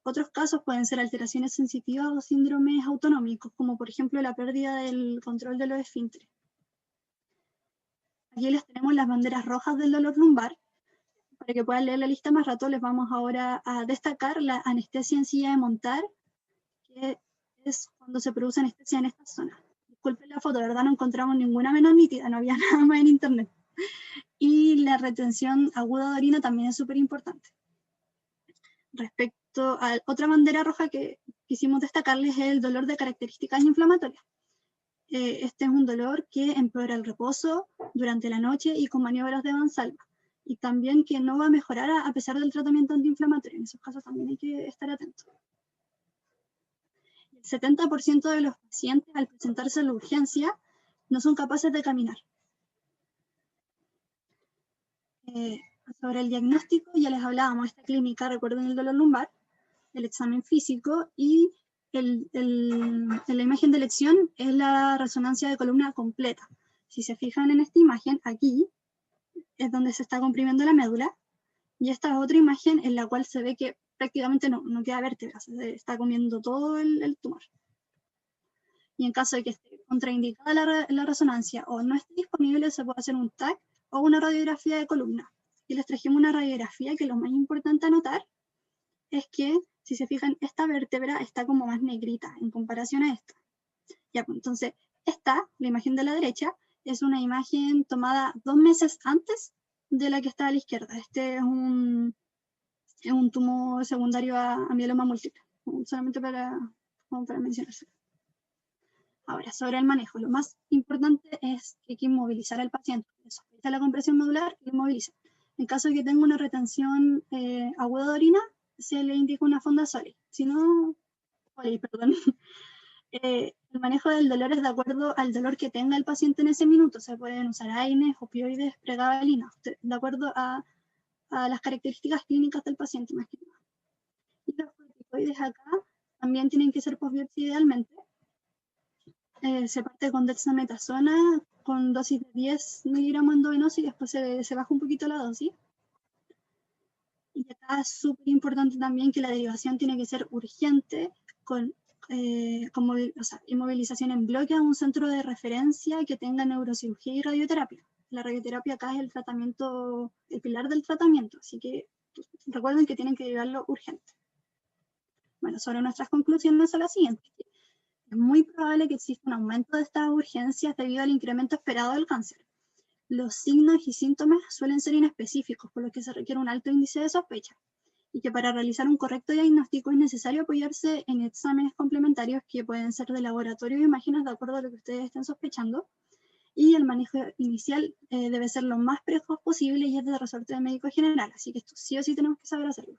Otros casos pueden ser alteraciones sensitivas o síndromes autonómicos, como por ejemplo la pérdida del control de los esfínteres. Aquí les tenemos las banderas rojas del dolor lumbar. Para que puedan leer la lista más rato, les vamos ahora a destacar la anestesia en silla de montar, que es cuando se produce anestesia en esta zona. Disculpen la foto, de verdad no encontramos ninguna menos nítida, no había nada más en internet. Y la retención aguda de orina también es súper importante. Respecto a otra bandera roja que quisimos destacarles es el dolor de características inflamatorias. Este es un dolor que empeora el reposo durante la noche y con maniobras de Valsalva. Y también que no va a mejorar a pesar del tratamiento antiinflamatorio. En esos casos también hay que estar atentos. El 70% de los pacientes al presentarse en la urgencia no son capaces de caminar. Sobre el diagnóstico ya les hablábamos, esta clínica, recuerden el dolor lumbar, el examen físico y la imagen de elección es la resonancia de columna completa. Si se fijan en esta imagen, aquí es donde se está comprimiendo la médula, y esta es otra imagen en la cual se ve que prácticamente no queda vértebra, se está comiendo todo el tumor. Y en caso de que esté contraindicada la resonancia o no esté disponible, se puede hacer un TAC o una radiografía de columna. Y les trajimos una radiografía que lo más importante a notar es que, si se fijan, esta vértebra está como más negrita en comparación a esta. Ya, pues, entonces, esta, la imagen de la derecha, es una imagen tomada 2 meses antes de la que está a la izquierda. Este es un tumor secundario a mieloma múltiple, solamente para mencionárselo. Ahora, sobre el manejo, lo más importante es que hay que inmovilizar al paciente. Sospecha la compresión medular, que inmoviliza. En caso de que tenga una retención aguda de orina, se le indica una fonda Soli. Si no, perdón. El manejo del dolor es de acuerdo al dolor que tenga el paciente en ese minuto. Se pueden usar AINES, opioides, pregabalina, de acuerdo a las características clínicas del paciente, más que nada. Y los corticoides acá también tienen que ser post-biopsia idealmente. Se parte con dexametasona con dosis de 10 miligramos endovenoso y después se baja un poquito la dosis. Y acá es súper importante también que la derivación tiene que ser urgente con inmovilización en bloque a un centro de referencia que tenga neurocirugía y radioterapia. La radioterapia acá es el tratamiento, el pilar del tratamiento, así que recuerden que tienen que derivarlo urgente. Bueno, sobre nuestras conclusiones son las siguientes. Es muy probable que exista un aumento de estas urgencias debido al incremento esperado del cáncer. Los signos y síntomas suelen ser inespecíficos, por lo que se requiere un alto índice de sospecha, y que para realizar un correcto diagnóstico es necesario apoyarse en exámenes complementarios que pueden ser de laboratorio o imágenes de acuerdo a lo que ustedes estén sospechando, y el manejo inicial debe ser lo más precoz posible y es de resorte del médico general, así que esto sí o sí tenemos que saber hacerlo.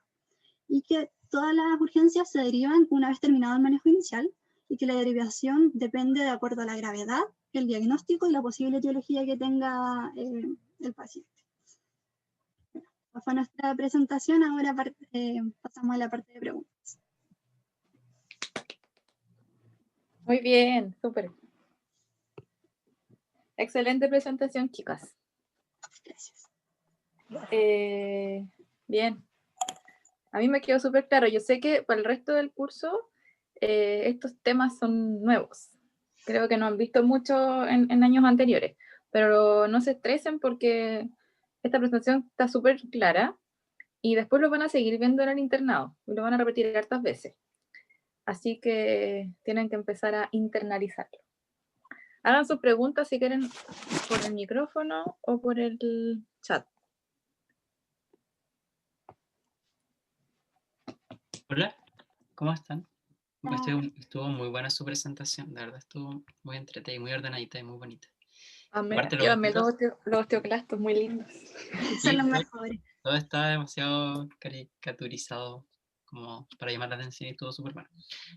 Y que todas las urgencias se derivan una vez terminado el manejo inicial, y que la derivación depende de acuerdo a la gravedad, el diagnóstico y la posible etiología que tenga el paciente. Bueno, esta fue nuestra presentación, ahora pasamos a la parte de preguntas. Muy bien, súper. Excelente presentación, chicas. Gracias. Bien. A mí me quedó súper claro. Yo sé que para el resto del curso estos temas son nuevos. Creo que no han visto mucho en años anteriores, pero no se estresen porque esta presentación está súper clara y después lo van a seguir viendo en el internado y lo van a repetir hartas veces. Así que tienen que empezar a internalizarlo. Hagan sus preguntas si quieren por el micrófono o por el chat. Hola, ¿cómo están? Estuvo muy buena su presentación, de verdad estuvo muy entretenida, muy ordenadita y muy bonita. Llévame los osteoclastos muy lindos. Son los mejores. Todo está demasiado caricaturizado como para llamar la atención y estuvo súper bueno.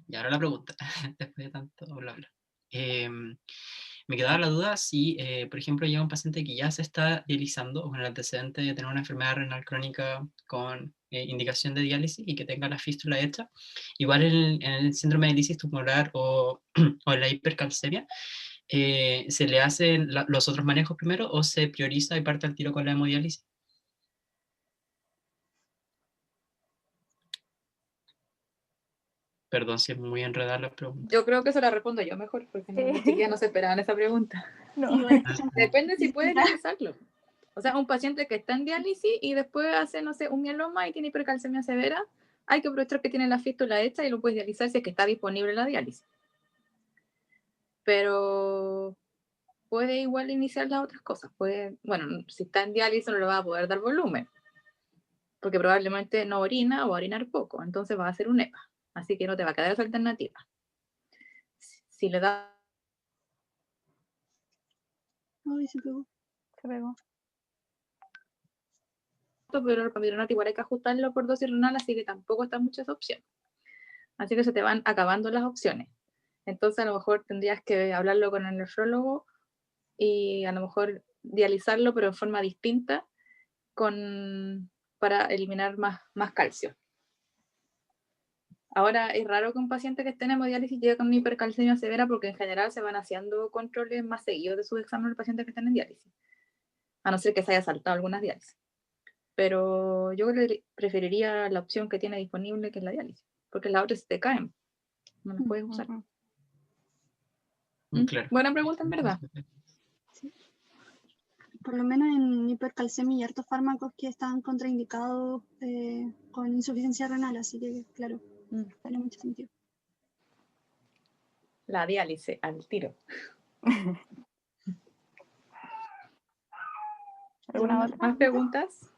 Y ahora la pregunta, después de tanto bla bla. Me quedaba la duda si, por ejemplo, llega un paciente que ya se está dializando o con el antecedente de tener una enfermedad renal crónica con indicación de diálisis y que tenga la fístula hecha. Igual en el síndrome de lisis tumoral o en la hipercalcemia, ¿se le hacen los otros manejos primero o se prioriza y parte al tiro con la hemodiálisis? Perdón si es muy enredada la pregunta. Yo creo que eso la respondo yo mejor, porque Sí. las chiquillas no se esperaban esa pregunta. No. Igual, Depende si puedes realizarlo. O sea, un paciente que está en diálisis y después hace, no sé, un mieloma y tiene hipercalcemia severa, hay que aprovechar que tiene la fístula hecha y lo puedes dializar si es que está disponible la diálisis. Pero puede igual iniciar las otras cosas. Puede, bueno, si está en diálisis no le va a poder dar volumen, porque probablemente no orina o va a orinar poco, entonces va a hacer un EPA. Así que no te va a quedar esa alternativa. Si le da... ay, se pegó. Se pegó. pero el pamidronato igual hay que ajustarlo por dosis renal, así que tampoco está mucha esa opción. Así que se te van acabando las opciones. Entonces a lo mejor tendrías que hablarlo con el nefrólogo y a lo mejor dializarlo, pero en forma distinta, para eliminar más calcio. Ahora es raro que un paciente que esté en hemodiálisis llegue con una hipercalcemia severa porque en general se van haciendo controles más seguidos de sus exámenes de pacientes que están en diálisis, a no ser que se haya saltado algunas diálisis. Pero yo preferiría la opción que tiene disponible, que es la diálisis, porque las otras se te caen, no las puedes usar. Claro. Buena pregunta, en verdad. Sí. Por lo menos en hipercalcemia y hartos fármacos que están contraindicados con insuficiencia renal, así que claro, tiene mucho sentido. La diálisis, al tiro. ¿Alguna otra? ¿Más preguntas?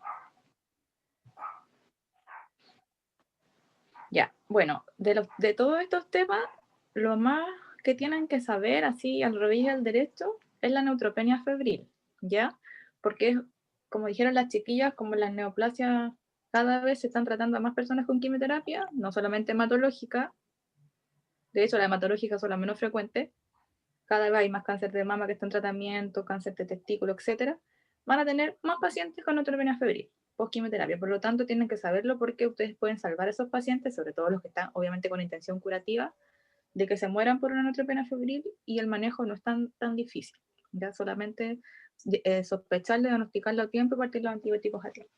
Ya, bueno, de todos estos temas, lo más que tienen que saber, así al revés y al derecho, es la neutropenia febril, ¿ya? Porque es, como dijeron las chiquillas, como las neoplasias cada vez se están tratando a más personas con quimioterapia, no solamente hematológica, de hecho las hematológicas son las menos frecuentes, cada vez hay más cáncer de mama que está en tratamiento, cáncer de testículo, etcétera, van a tener más pacientes con neutropenia febril post-quimioterapia. Por lo tanto, tienen que saberlo porque ustedes pueden salvar a esos pacientes, sobre todo los que están obviamente con intención curativa, de que se mueran por una neutropenia febril y el manejo no es tan difícil. Ya solamente sospecharle, diagnosticarlo a tiempo y partir los antibióticos a tiempo.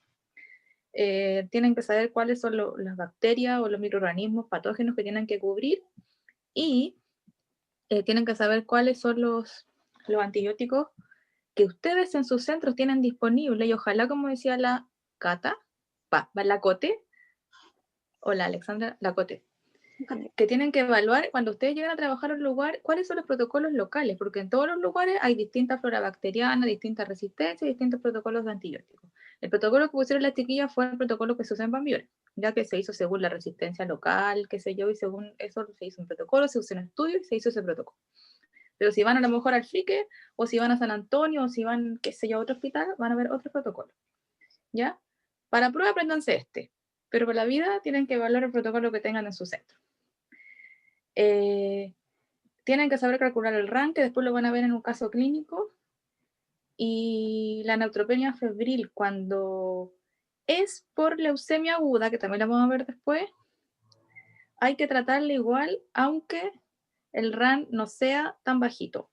Tienen que saber cuáles son las bacterias o los microorganismos patógenos que tienen que cubrir y tienen que saber cuáles son los antibióticos que ustedes en sus centros tienen disponibles y ojalá, como decía la Cata, la Cote, o la Alexandra, la Cote, que tienen que evaluar cuando ustedes llegan a trabajar en un lugar, cuáles son los protocolos locales, porque en todos los lugares hay distintas flora bacteriana, distintas resistencias y distintos protocolos de antibióticos. El protocolo que pusieron las chiquillas fue el protocolo que se usa en Bambiora, ya que se hizo según la resistencia local, qué sé yo, y según eso se hizo un protocolo, se usó un estudio y se hizo ese protocolo. Pero si van a lo mejor al Frique, o si van a San Antonio, o si van, qué sé yo, a otro hospital, van a ver otro protocolo. ¿Ya? Para prueba, apréndanse este. Pero para la vida tienen que evaluar el protocolo que tengan en su centro. Tienen que saber calcular el RAN, que después lo van a ver en un caso clínico. Y la neutropenia febril, cuando es por leucemia aguda, que también la vamos a ver después, hay que tratarla igual, aunque el RAN no sea tan bajito.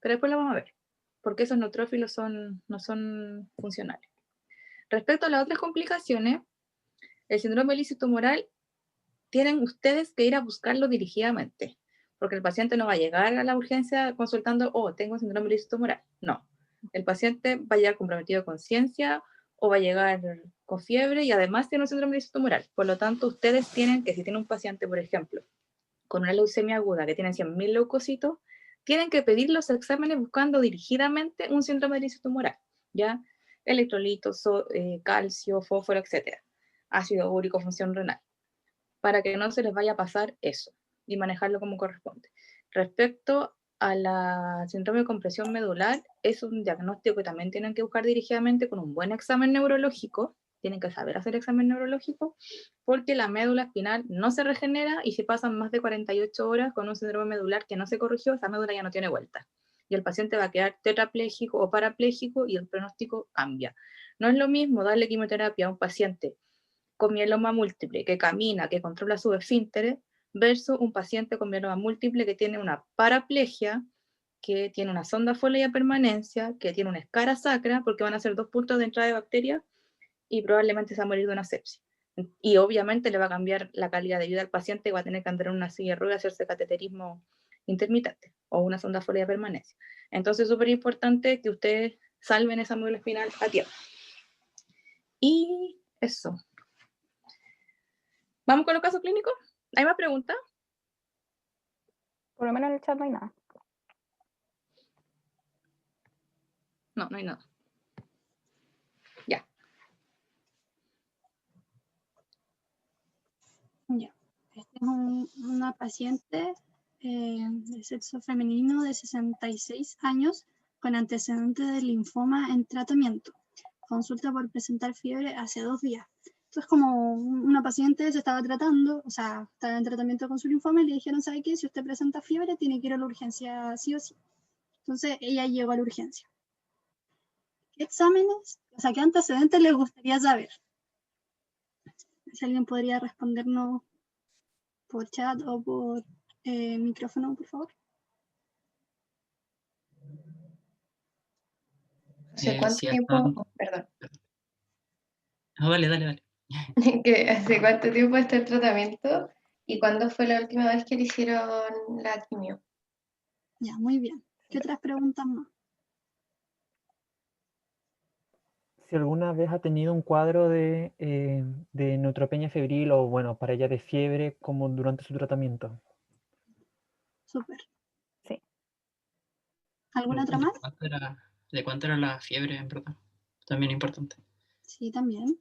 Pero después lo vamos a ver, porque esos neutrófilos no son funcionales. Respecto a las otras complicaciones, el síndrome de lisis tumoral, tienen ustedes que ir a buscarlo dirigidamente, porque el paciente no va a llegar a la urgencia consultando, oh, tengo síndrome de lisis tumoral. No, el paciente va a llegar comprometido de conciencia o va a llegar con fiebre y además tiene un síndrome de lisis tumoral. Por lo tanto, ustedes tienen que, si tienen un paciente, por ejemplo, con una leucemia aguda que tiene 100.000 leucocitos, tienen que pedir los exámenes buscando dirigidamente un síndrome de lisis tumoral, ¿ya? Electrolitos, calcio, fósforo, etc. Ácido úrico, función renal, para que no se les vaya a pasar eso y manejarlo como corresponde. Respecto a la síndrome de compresión medular, es un diagnóstico que también tienen que buscar dirigidamente con un buen examen neurológico. Tienen que saber hacer examen neurológico porque la médula espinal no se regenera y si pasan más de 48 horas con un síndrome medular que no se corrigió, esa médula ya no tiene vuelta y el paciente va a quedar tetrapléjico o parapléjico y el pronóstico cambia. No es lo mismo darle quimioterapia a un paciente con mieloma múltiple, que camina, que controla sus esfínteres, versus un paciente con mieloma múltiple que tiene una paraplegia, que tiene una sonda fólica de permanencia, que tiene una escara sacra, porque van a ser 2 puntos de entrada de bacterias, y probablemente se va a morir de una sepsis. Y obviamente le va a cambiar la calidad de vida al paciente y va a tener que andar en una silla de ruedas y hacerse cateterismo intermitente o una sonda fólica de permanencia. Entonces es súper importante que ustedes salven esa médula espinal a tiempo. Y eso. ¿Vamos con los casos clínicos? ¿Hay más preguntas? Por lo menos en el chat no hay nada. No, no hay nada. Ya. Ya. Esta es una paciente de sexo femenino de 66 años con antecedentes de linfoma en tratamiento. Consulta por presentar fiebre hace 2 días. Esto es como una paciente se estaba tratando, o sea, estaba en tratamiento con su linfoma y le dijeron, ¿sabe qué? Si usted presenta fiebre, tiene que ir a la urgencia sí o sí. Entonces ella llegó a la urgencia. ¿Qué exámenes, o sea, qué antecedentes les gustaría saber? Si alguien podría respondernos por chat o por micrófono, por favor. ¿Hace cuánto Sí, tiempo? Perdón. No, dale, dale, dale. ¿Hace cuánto tiempo está el tratamiento? ¿Y cuándo fue la última vez que le hicieron la quimio? Ya, muy bien. ¿Qué otras preguntas más? Si alguna vez ha tenido un cuadro de neutropenia febril o, bueno, para ella de fiebre como durante su tratamiento. Súper. Sí. ¿Alguna otra más? ¿De cuánto era la fiebre, en verdad? También importante. Sí, también.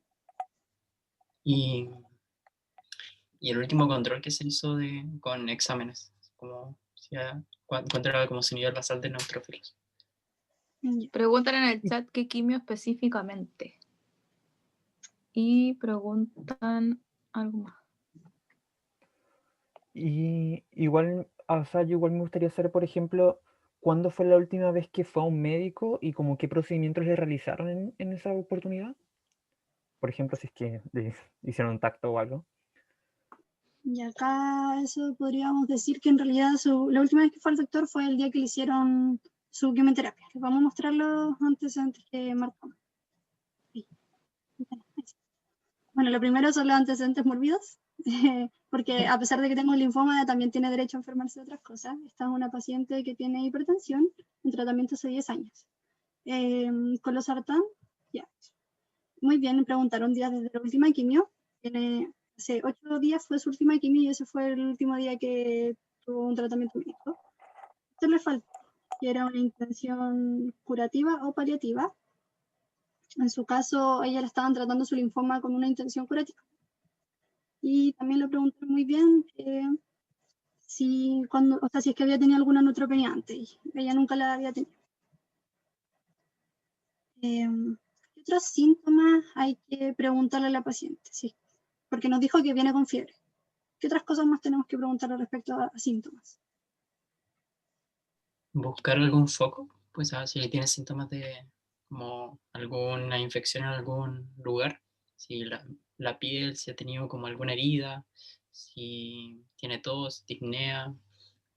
Y el último control que se hizo con exámenes, como cuánto era como su nivel basal de neutrófilos. Ya. Preguntan en el chat qué quimio específicamente. Y preguntan algo más. Y igual, o sea, yo igual me gustaría saber, por ejemplo, ¿cuándo fue la última vez que fue a un médico y como qué procedimientos le realizaron en esa oportunidad? Por ejemplo, si es que le hicieron un tacto o algo. Y acá eso podríamos decir que en realidad la última vez que fue al doctor fue el día que le hicieron su quimioterapia. Les vamos a mostrar los antecedentes que marcamos. Sí. Bueno, lo primero son los antecedentes mórbidos, porque a pesar de que tengo linfoma, también tiene derecho a enfermarse de otras cosas. Esta es una paciente que tiene hipertensión en tratamiento hace 10 años. Con los sartán, ya. Muy bien, me preguntaron días desde la última quimio. Hace 8 días fue su última quimio y ese fue el último día que tuvo un tratamiento médico. Esto le faltó, que era una intención curativa o paliativa. En su caso, ella le estaban tratando su linfoma con una intención curativa. Y también le preguntaron muy bien si es que había tenido alguna neutropenia antes. Y ella nunca la había tenido. ¿Qué otros síntomas hay que preguntarle a la paciente? Sí, porque nos dijo que viene con fiebre. ¿Qué otras cosas más tenemos que preguntarle respecto a síntomas? Buscar algún foco, pues si tiene síntomas de como alguna infección en algún lugar, si la piel, si ha tenido como alguna herida, si tiene tos, disnea,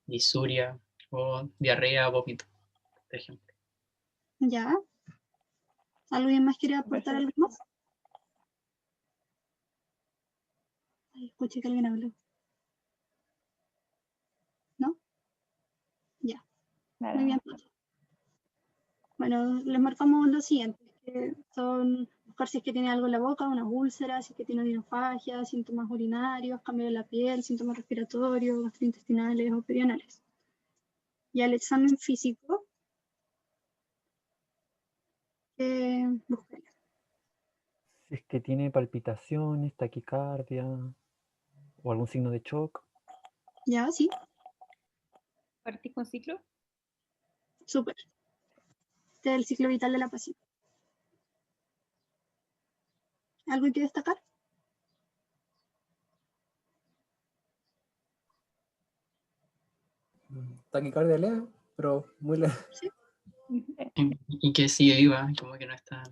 disuria o diarrea, vómito, por ejemplo. ¿Ya? ¿Alguien más quiere aportar algo más? Ay, escuché que alguien habló. ¿No? Ya. Nada. Muy bien. Bueno, les marcamos lo siguiente, que son buscar si es que tiene algo en la boca, una úlcera, si es que tiene odinofagia, síntomas urinarios, cambio de la piel, síntomas respiratorios, gastrointestinales o perianales. Y al examen físico, busquen. Si es que tiene palpitaciones, taquicardia o algún signo de shock. ¿Ya? ¿Sí? ¿Partís con ciclo? Súper. Este es el ciclo vital de la paciente. ¿Algo hay que destacar? Taquicardia leve, pero muy leve. Sí. Y que sigue viva, como que no está...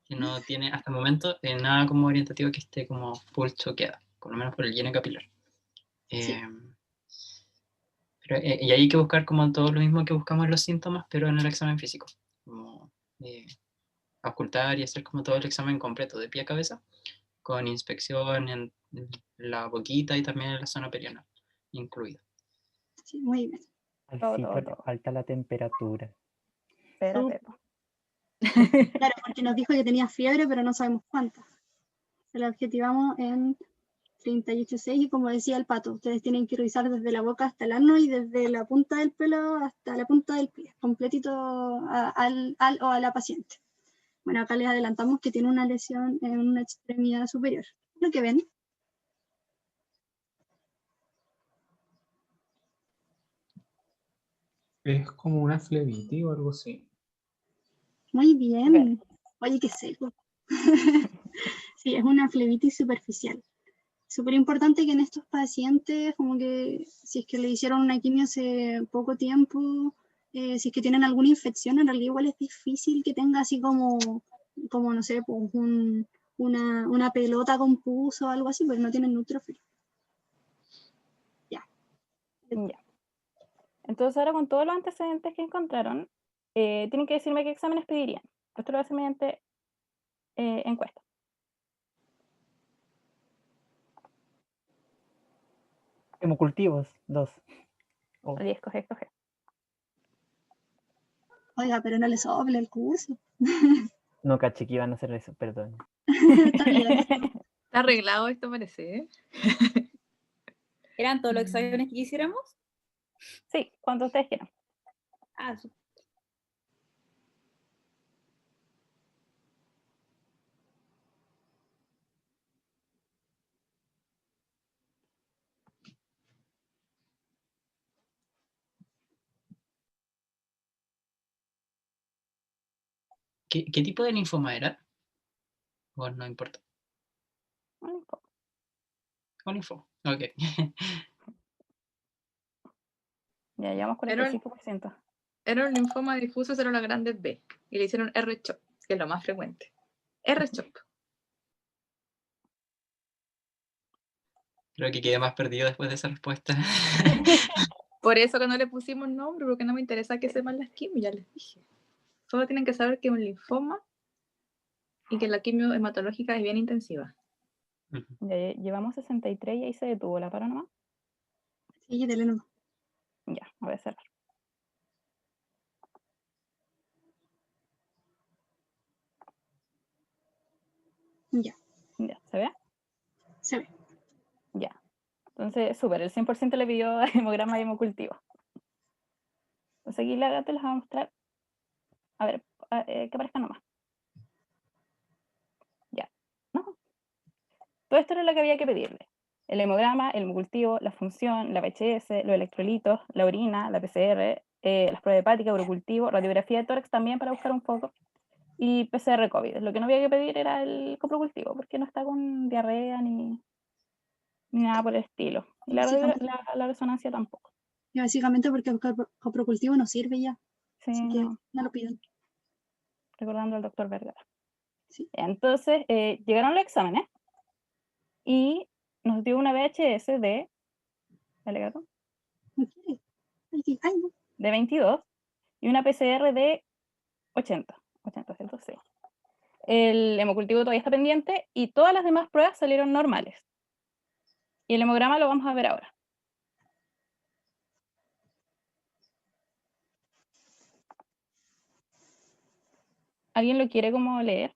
que no tiene hasta el momento nada como orientativo que esté como full choqueada, por lo menos por el lleno capilar. Sí. Y hay que buscar como todo lo mismo que buscamos en los síntomas, pero en el examen físico, como ocultar y hacer como todo el examen completo de pie a cabeza, con inspección en la boquita y también en la zona perianal, incluida. Sí, muy bien. Al Todo, Cito todo, le todo. falta la temperatura. Espérate, po. Claro, porque nos dijo que tenía fiebre, pero no sabemos cuánta. Se la objetivamos en 38,6 y como decía el Pato, ustedes tienen que revisar desde la boca hasta el ano y desde la punta del pelo hasta la punta del pie, completito al o a la paciente. Bueno, acá les adelantamos que tiene una lesión en una extremidad superior. Lo que ven. Es como una flebitis o algo así. Muy bien. Oye, qué seco. Sí, es una flebitis superficial. Súper importante que en estos pacientes, como que si es que le hicieron una quimio hace poco tiempo, si es que tienen alguna infección, en realidad igual es difícil que tenga así como no sé, pues una pelota con pus o algo así, porque no tienen neutrófilo. Ya. Ya. Entonces ahora con todos los antecedentes que encontraron, tienen que decirme qué exámenes pedirían. Esto lo voy a hacer mediante encuesta. Hemocultivos, 2. Oh, Oye, escoge. Oiga, pero no le sople el curso. no caché que iban a hacer eso, perdón. Está bien. Está arreglado esto, parece, ¿eh? ¿Eran todos los exámenes que quisiéramos? Sí, cuando ustedes quieran. Ah, ¿Qué tipo de linfoma era? Bueno, no importa. No importa. Un linfoma, ok. Ya llevamos 45%. Era un linfoma difuso células grandes B y le hicieron R-CHOP, que es lo más frecuente. R-CHOP. Creo que quedé más perdido después de esa respuesta. Por eso que no le pusimos nombre, porque no me interesa que sepan las quimios, ya les dije. Solo tienen que saber que es un linfoma y que la quimio hematológica es bien intensiva. Ya llevamos 63 y ahí se detuvo la paro nomás. Sí, dele nomás. Ya, voy a cerrar. Ya, Ya, ¿se ve? se ve. Ya. Entonces, súper, el 100% le pidió hemograma y hemocultivo. Entonces aquí la te les voy a mostrar. A ver, que aparezca nomás. Ya. ¿No? Todo esto era lo que había que pedirle. El hemograma, el hemocultivo, la función, la VHS, los electrolitos, la orina, la PCR, las pruebas hepáticas, urocultivo, radiografía de tórax también para buscar un poco, y PCR COVID. Lo que no había que pedir era el coprocultivo, porque no está con diarrea ni nada por el estilo. Y la resonancia tampoco. Y básicamente porque el coprocultivo no sirve ya. Sí, Así que no, no lo pidan. recordando al doctor Vergara. Sí. Entonces, llegaron los exámenes y nos dio una VHS de, ¿dale, gato? Ok. Ay, no. De 22 y una PCR de 80, 106. El hemocultivo todavía está pendiente y todas las demás pruebas salieron normales. Y el hemograma lo vamos a ver ahora. ¿Alguien lo quiere como leer?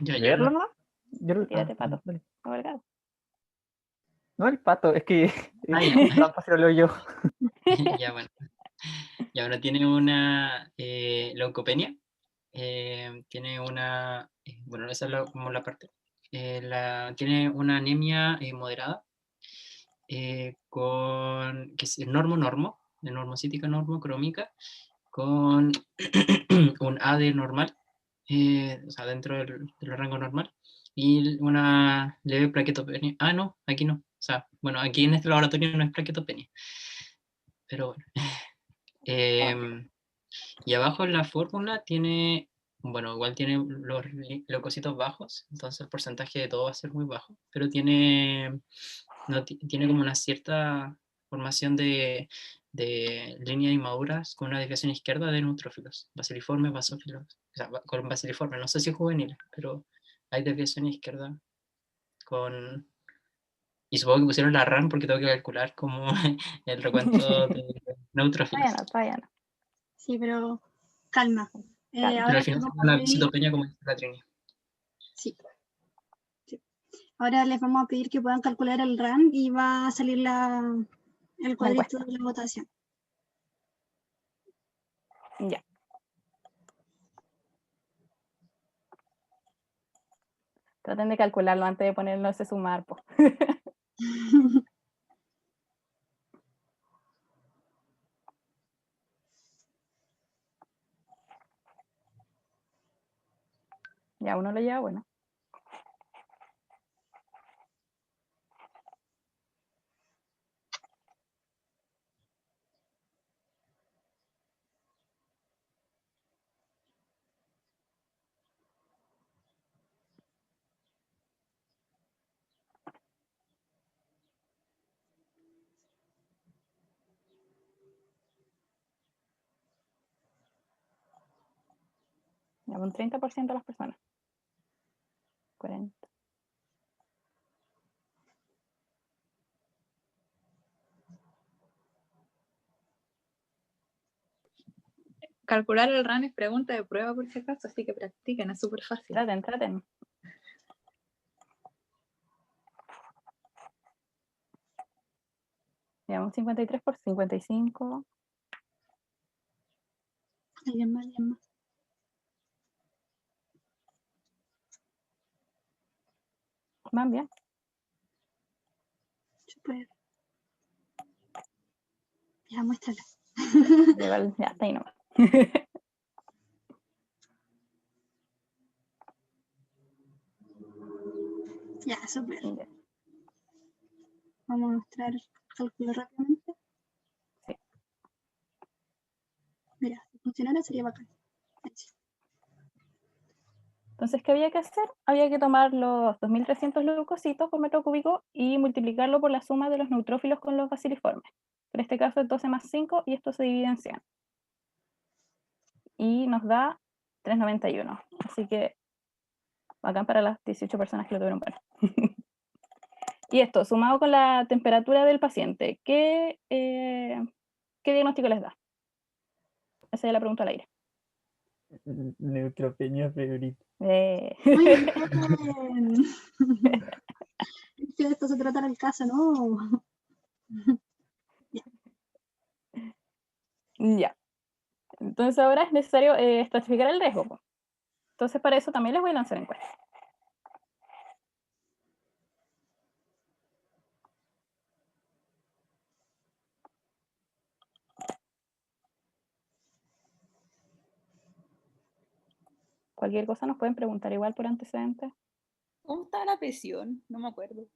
Ya, ¿Leerlo nomás? Tírate, Pato. Dale. A ver, gato. No, el pato, es que Ah, ya. tan fácil lo leo yo. Ya, bueno. Y ahora tiene una leucopenia. Tiene una. Bueno, esa es como la parte. Tiene una anemia moderada. Que es normo, de normocítica normocrómica, con un AD normal, o sea, dentro del rango normal, y una leve plaquetopenia. Ah, no, aquí no, sea, bueno, aquí en este laboratorio no es plaquetopenia. Pero bueno. Y abajo en la fórmula tiene, bueno, igual tiene los leucocitos bajos, entonces el porcentaje de todo va a ser muy bajo, pero tiene, tiene como una cierta formación de líneas inmaduras con una desviación izquierda de neutrófilos, basiliformes, basófilos, o sea, con basiliformes, no sé si juveniles, pero hay desviación izquierda con... Y supongo que pusieron la RAM porque tengo que calcular como el recuento de neutrófilos. Todavía no. Sí, pero calma. Calma. Pero Ahora al final les es vamos a una pedir, citopenia como dice la Trini. sí, sí. Ahora les vamos a pedir que puedan calcular el RAN y va a salir el cuadrito de la votación. Ya. Traten de calcularlo antes de ponerlo ese sumar, po. Ya uno lo lleva, bueno. Ya un 30% de las personas. 40. Calcular el RAN es pregunta de prueba por si acaso, así que practiquen, es súper fácil. Traten. Ya un 53 por 55. Alguien más, alguien más. Van bien. Super. Ya, muéstrala. Ya está ahí nomás. Ya, súper. Ya. Vamos a mostrar el cálculo rápidamente. Sí. Mira, si funcionara sería bacán. Ahí sí. Entonces, ¿qué había que hacer? Había que tomar los 2300 leucocitos por metro cúbico y multiplicarlo por la suma de los neutrófilos con los basiliformes. En este caso es 12 más 5 y esto se divide en 100. Y nos da 391. Así que bacán para las 18 personas que lo tuvieron bueno. Y esto, sumado con la temperatura del paciente, ¿qué diagnóstico les da? Esa es la pregunta al aire. Neutropenia febril. Muy bien. Es que de esto se trata el caso, ¿no? Ya. Entonces ahora es necesario estratificar el riesgo, po. Entonces para eso también les voy a lanzar encuestas. Cualquier cosa nos pueden preguntar igual por antecedentes. ¿Cómo está la presión? No me acuerdo.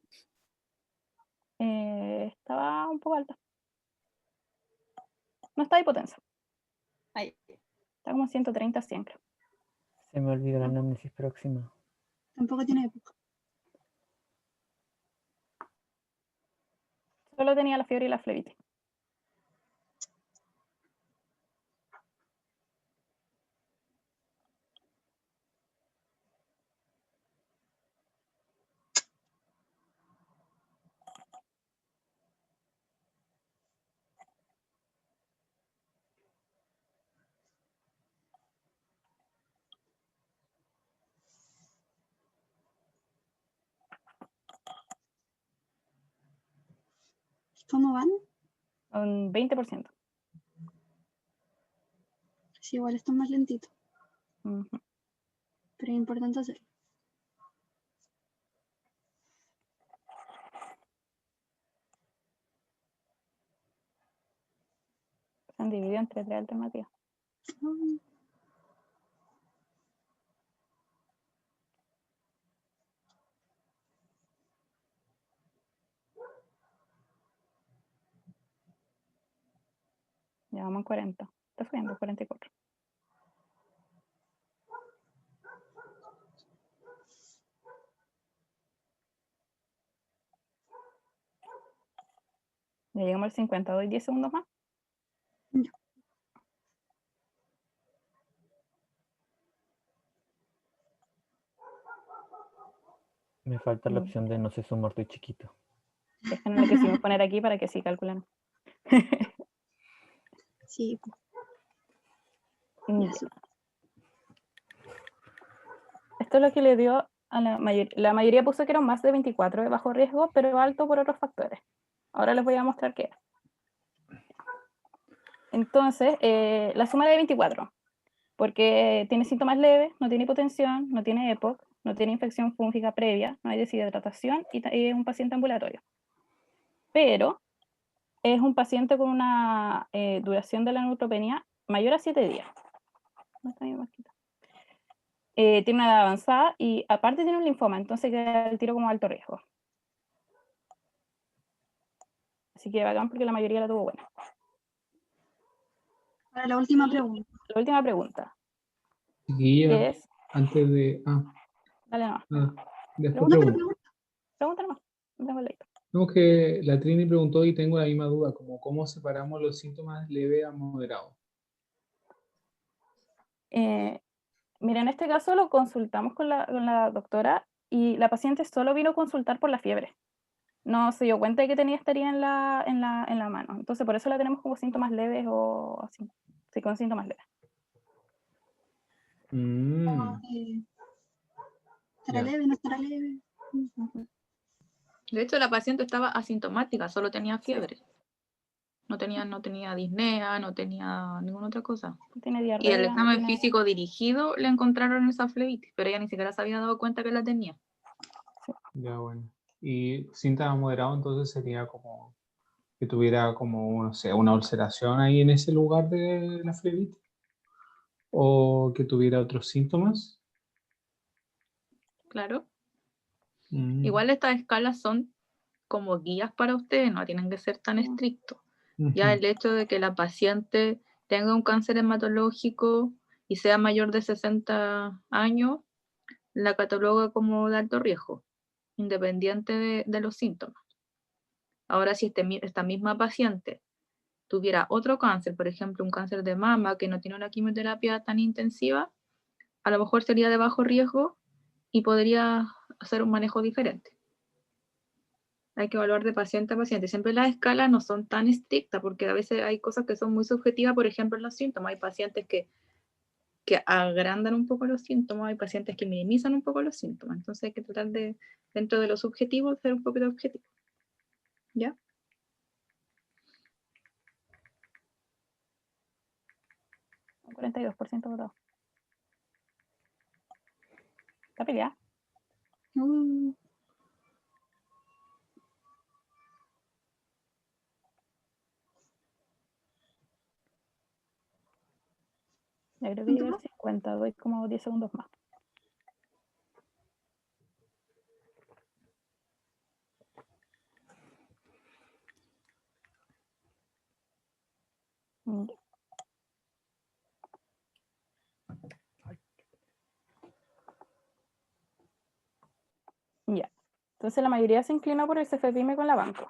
Estaba un poco alta. No está hipotensa. Ahí. Está como 130, 100 creo. Se me olvidó la anamnesis próxima. Tampoco tiene época. Solo tenía la fiebre y la flebitis. ¿Cómo van? Un 20%. Sí, igual están más lentitos, Ujú. pero es importante hacerlo. Se han dividido entre 3 alternativas. Mm, Ya vamos en 40. Está subiendo, 44. Ya llegamos al 50. Doy 10 segundos más. Ya. Me falta la Mm. opción de no sé sumar, estoy chiquito. Es que no lo quisimos poner aquí para que sí calculen. Sí, Ya. ya, súper. Esto es lo que le dio a la mayoría. La mayoría puso que eran más de 24 de bajo riesgo, pero alto por otros factores. Ahora les voy a mostrar qué es. Entonces, la suma de 24, porque tiene síntomas leves, no tiene hipotensión, no tiene EPOC, no tiene infección fúngica previa, no hay deshidratación y es un paciente ambulatorio. Pero es un paciente con una duración de la neutropenia mayor a 7 días. ¿Dónde está mi marquita? Tiene una edad avanzada y aparte tiene un linfoma, entonces queda el tiro como alto riesgo. Así que bacán porque la mayoría la tuvo buena. Para la última Y pregunta. la última pregunta, Chiquilla, que es... antes de. Dale nomás, Después No, pero pregunto. pregunta nomás. Déjame leer. No, que la Trini preguntó y tengo la misma duda, como cómo separamos los síntomas leve a moderado. Mira, en este caso lo consultamos con la doctora y la paciente solo vino a consultar por la fiebre. No se dio cuenta de que tenía estaría en la mano. Entonces, por eso la tenemos como síntomas leves o así. Sí, con síntomas leves. ¿Estará Ya. leve? ¿No estará leve? De hecho, la paciente estaba asintomática, solo tenía fiebre. No tenía disnea, no tenía ninguna otra cosa. No tiene Y diarrea. el no examen tiene- físico dirigido le encontraron esa flebitis, pero ella ni siquiera se había dado cuenta que la tenía. Ya, bueno. Y síntoma moderado entonces sería como que tuviera como, no sé, una ulceración ahí en ese lugar de la flebitis. O que tuviera otros síntomas. Claro. Mm, Igual estas escalas son como guías para ustedes, no tienen que ser tan estrictos. Ya ujú. el hecho de que la paciente tenga un cáncer hematológico y sea mayor de 60 años, la cataloga como de alto riesgo, independiente de los síntomas. Ahora, si esta misma paciente tuviera otro cáncer, por ejemplo, un cáncer de mama que no tiene una quimioterapia tan intensiva, a lo mejor sería de bajo riesgo y podría hacer un manejo diferente. Hay que evaluar de paciente a paciente. Siempre las escalas no son tan estrictas porque a veces hay cosas que son muy subjetivas, por ejemplo, en los síntomas. Hay pacientes que agrandan un poco los síntomas, hay pacientes que minimizan un poco los síntomas. Entonces hay que tratar de, dentro de lo subjetivo, ser un poquito objetivo. ¿Ya? Un 42% votado. Está peleada. Ya creo que llega al 50. Doy como 10 segundos más. Ya. Ya. Entonces la mayoría se inclinó por el CFPIME con la banco.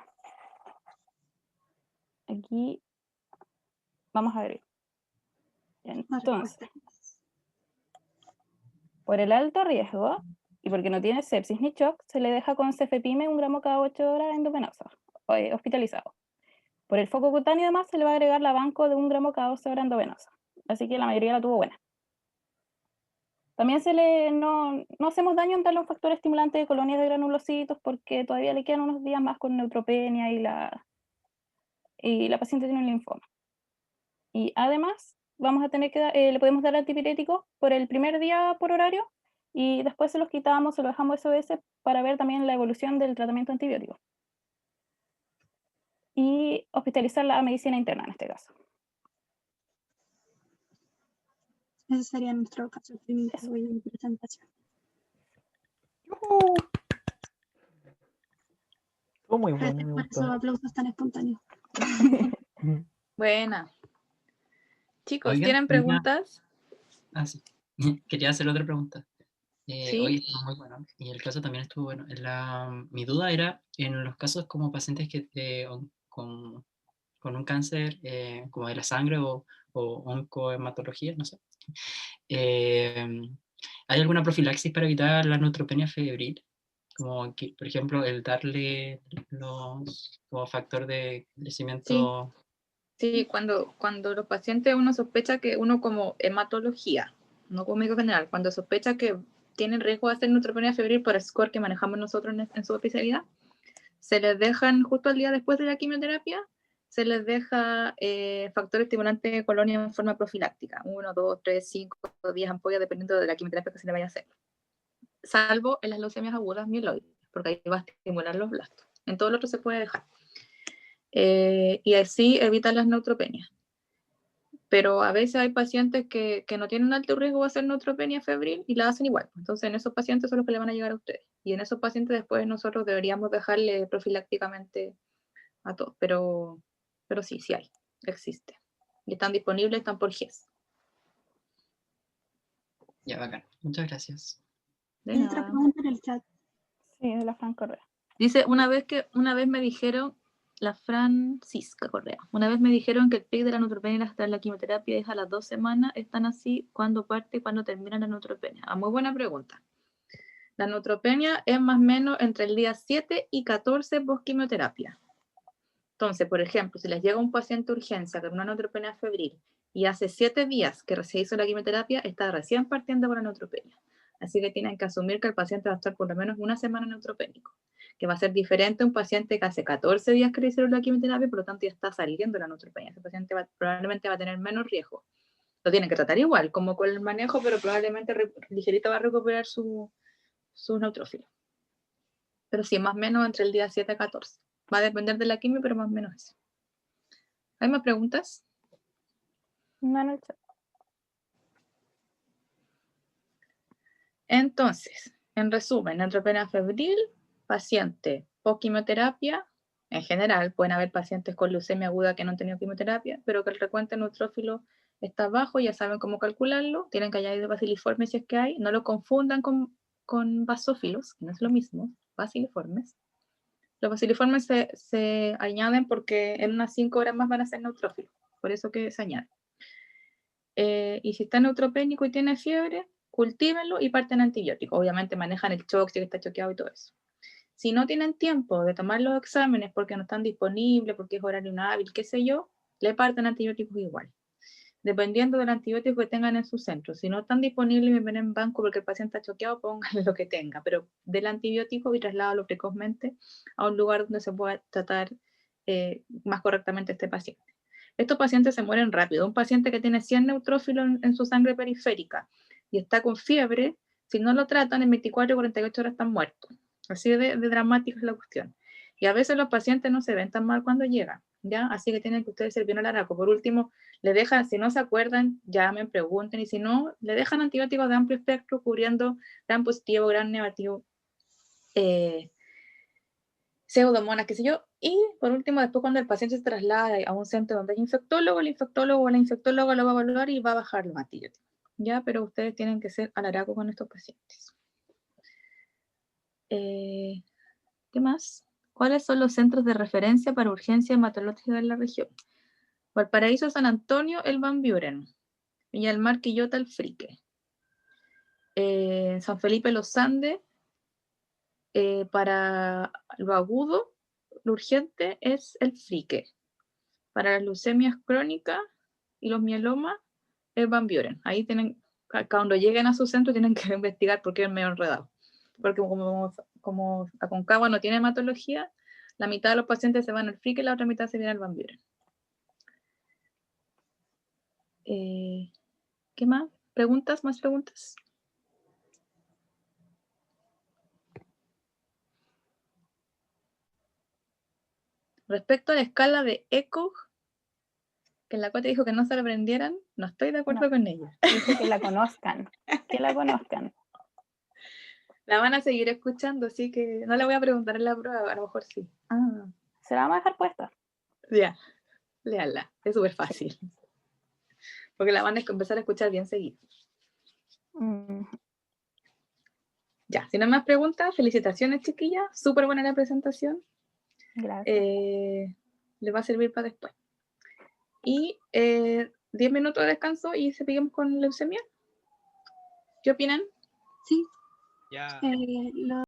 Aquí vamos a ver. Entonces, por el alto riesgo y porque no tiene sepsis ni shock, se le deja con CFPIME 1 gramo cada 8 horas endovenosa, hospitalizado. Por el foco cutáneo además se le va a agregar la banco de 1 gramo cada 12 horas endovenosa. Así que la mayoría la tuvo buena. También no hacemos daño en darle un factor estimulante de colonias de granulocitos porque todavía le quedan unos días más con neutropenia y la paciente tiene un linfoma. Y además vamos a tener le podemos dar antipiréticos por el primer día por horario y después se los quitamos, se los dejamos SOS para ver también la evolución del tratamiento antibiótico. Y hospitalizar la medicina interna en este caso. Ese sería nuestro caso clínico y presentación. Fue muy bueno, Gracias me por gustó. esos aplausos tan espontáneos. Buena. Chicos, Oigan, ¿tienen preguntas? Ah, sí. Quería hacer otra pregunta. Sí. Hoy estuvo muy bueno y el caso también estuvo bueno. Mi duda era en los casos como pacientes con un cáncer como de la sangre o oncohematología, no sé. ¿Hay alguna profilaxis para evitar la neutropenia febril? Como que, por ejemplo, el darle como factor de crecimiento. Sí, cuando los pacientes uno sospecha que uno como hematología, no como médico general, cuando sospecha que tienen riesgo de hacer neutropenia febril por el score que manejamos nosotros en su especialidad, se les dejan justo al día después de la quimioterapia, se les deja factor estimulante de colonia en forma profiláctica, 1, 2, 3, 5, 10 ampollas, dependiendo de la quimioterapia que se le vaya a hacer. Salvo en las leucemias agudas mieloides, porque ahí va a estimular los blastos. En todo lo otro se puede dejar. Y así evitan las neutropenias. Pero a veces hay pacientes que no tienen alto riesgo de hacer neutropenia febril y la hacen igual. Entonces, en esos pacientes son los que le van a llegar a ustedes. Y en esos pacientes después nosotros deberíamos dejarle profilácticamente a todos. Pero sí hay, existe. Y están disponibles, están por GES. Ya, bacán. Muchas gracias. De Hay otra nada. pregunta en el chat. Sí, de la Fran Correa. Dice, una vez me dijeron, la Francisca Correa, una vez me dijeron que el pic de la neutropenia tras la quimioterapia es a las 2 semanas. ¿Están así? ¿Cuándo parte y cuándo termina la neutropenia? Muy buena pregunta. La neutropenia es más o menos entre el día 7 y 14 post quimioterapia. Entonces, por ejemplo, si les llega un paciente de urgencia con una neutropenia febril y hace 7 días que se hizo la quimioterapia, está recién partiendo con la neutropenia. Así que tienen que asumir que el paciente va a estar por lo menos una semana neutropénico, que va a ser diferente a un paciente que hace 14 días que le hicieron la quimioterapia, por lo tanto ya está saliendo la neutropenia. Ese paciente probablemente va a tener menos riesgo. Lo tienen que tratar igual, como con el manejo, pero probablemente ligerito va a recuperar su neutrófilo. Pero sí, más o menos entre el día 7 a 14. Va a depender de la quimio, pero más o menos eso. ¿Hay más preguntas? No, no, Entonces, en resumen, neutropenia febril, paciente post quimioterapia, en general pueden haber pacientes con leucemia aguda que no han tenido quimioterapia, pero que el recuento neutrófilo está bajo, ya saben cómo calcularlo, tienen que añadir baciliformes si es que hay, no lo confundan con basófilos, que no es lo mismo, baciliformes. Los baciliformes se añaden porque en unas 5 horas más van a ser neutrófilos, por eso que se añade. Y si está neutropénico y tiene fiebre, cultívenlo y parten antibióticos. Obviamente manejan el shock, si está choqueado y todo eso. Si no tienen tiempo de tomar los exámenes porque no están disponibles, porque es horario inhábil, qué sé yo, le parten antibióticos igual. Dependiendo del antibiótico que tengan en su centro. Si no están disponibles y me ven en banco porque el paciente está choqueado, pónganle lo que tenga, pero del antibiótico y trasládalo precozmente a un lugar donde se pueda tratar más correctamente a este paciente. Estos pacientes se mueren rápido. Un paciente que tiene 100 neutrófilos en su sangre periférica y está con fiebre, si no lo tratan, en 24 o 48 horas están muertos. Así de dramática es la cuestión. Y a veces los pacientes no se ven tan mal cuando llegan, ¿ya? Así que tienen que ustedes ser bien alaraco. Por último, le dejan, si no se acuerdan, llamen, pregunten, y si no, le dejan antibióticos de amplio espectro cubriendo gran positivo, gran negativo, pseudomonas, qué sé yo. Y por último, después cuando el paciente se traslada a un centro donde hay infectólogo, el infectólogo o la infectóloga lo va a evaluar y va a bajar los antibióticos, ¿ya? Pero ustedes tienen que ser alaraco con estos pacientes. ¿Qué más? ¿Cuáles son los centros de referencia para urgencia hematológica en la región? Valparaíso, San Antonio, el Van Buren. Viña del Mar, Quillota, el Frique. San Felipe, Los Andes, para lo agudo, lo urgente es el Frique. Para las leucemias crónicas y los mielomas, el Van Buren. Ahí tienen, cuando lleguen a su centro, tienen que investigar porque es medio enredado. Porque como Aconcagua no tiene hematología, la mitad de los pacientes se van al Frique y la otra mitad se viene al Van Buren. ¿Qué más? ¿Preguntas? ¿Más preguntas? Respecto a la escala de ECOG, que en la cual te dijo que no se la aprendieran, no estoy de acuerdo con ella. Dice que la conozcan, que la conozcan. La van a seguir escuchando, así que no le voy a preguntar en la prueba, a lo mejor sí. Se la vamos a dejar puesta. Ya, léala, es súper fácil. porque la van a empezar a escuchar bien seguido. Mm, Ya, si no hay más preguntas, felicitaciones, chiquillas. Súper buena la presentación. Gracias. Les va a servir para después. Y 10 minutos de descanso y seguimos con leucemia. ¿Qué opinan? Sí. Ya. Lo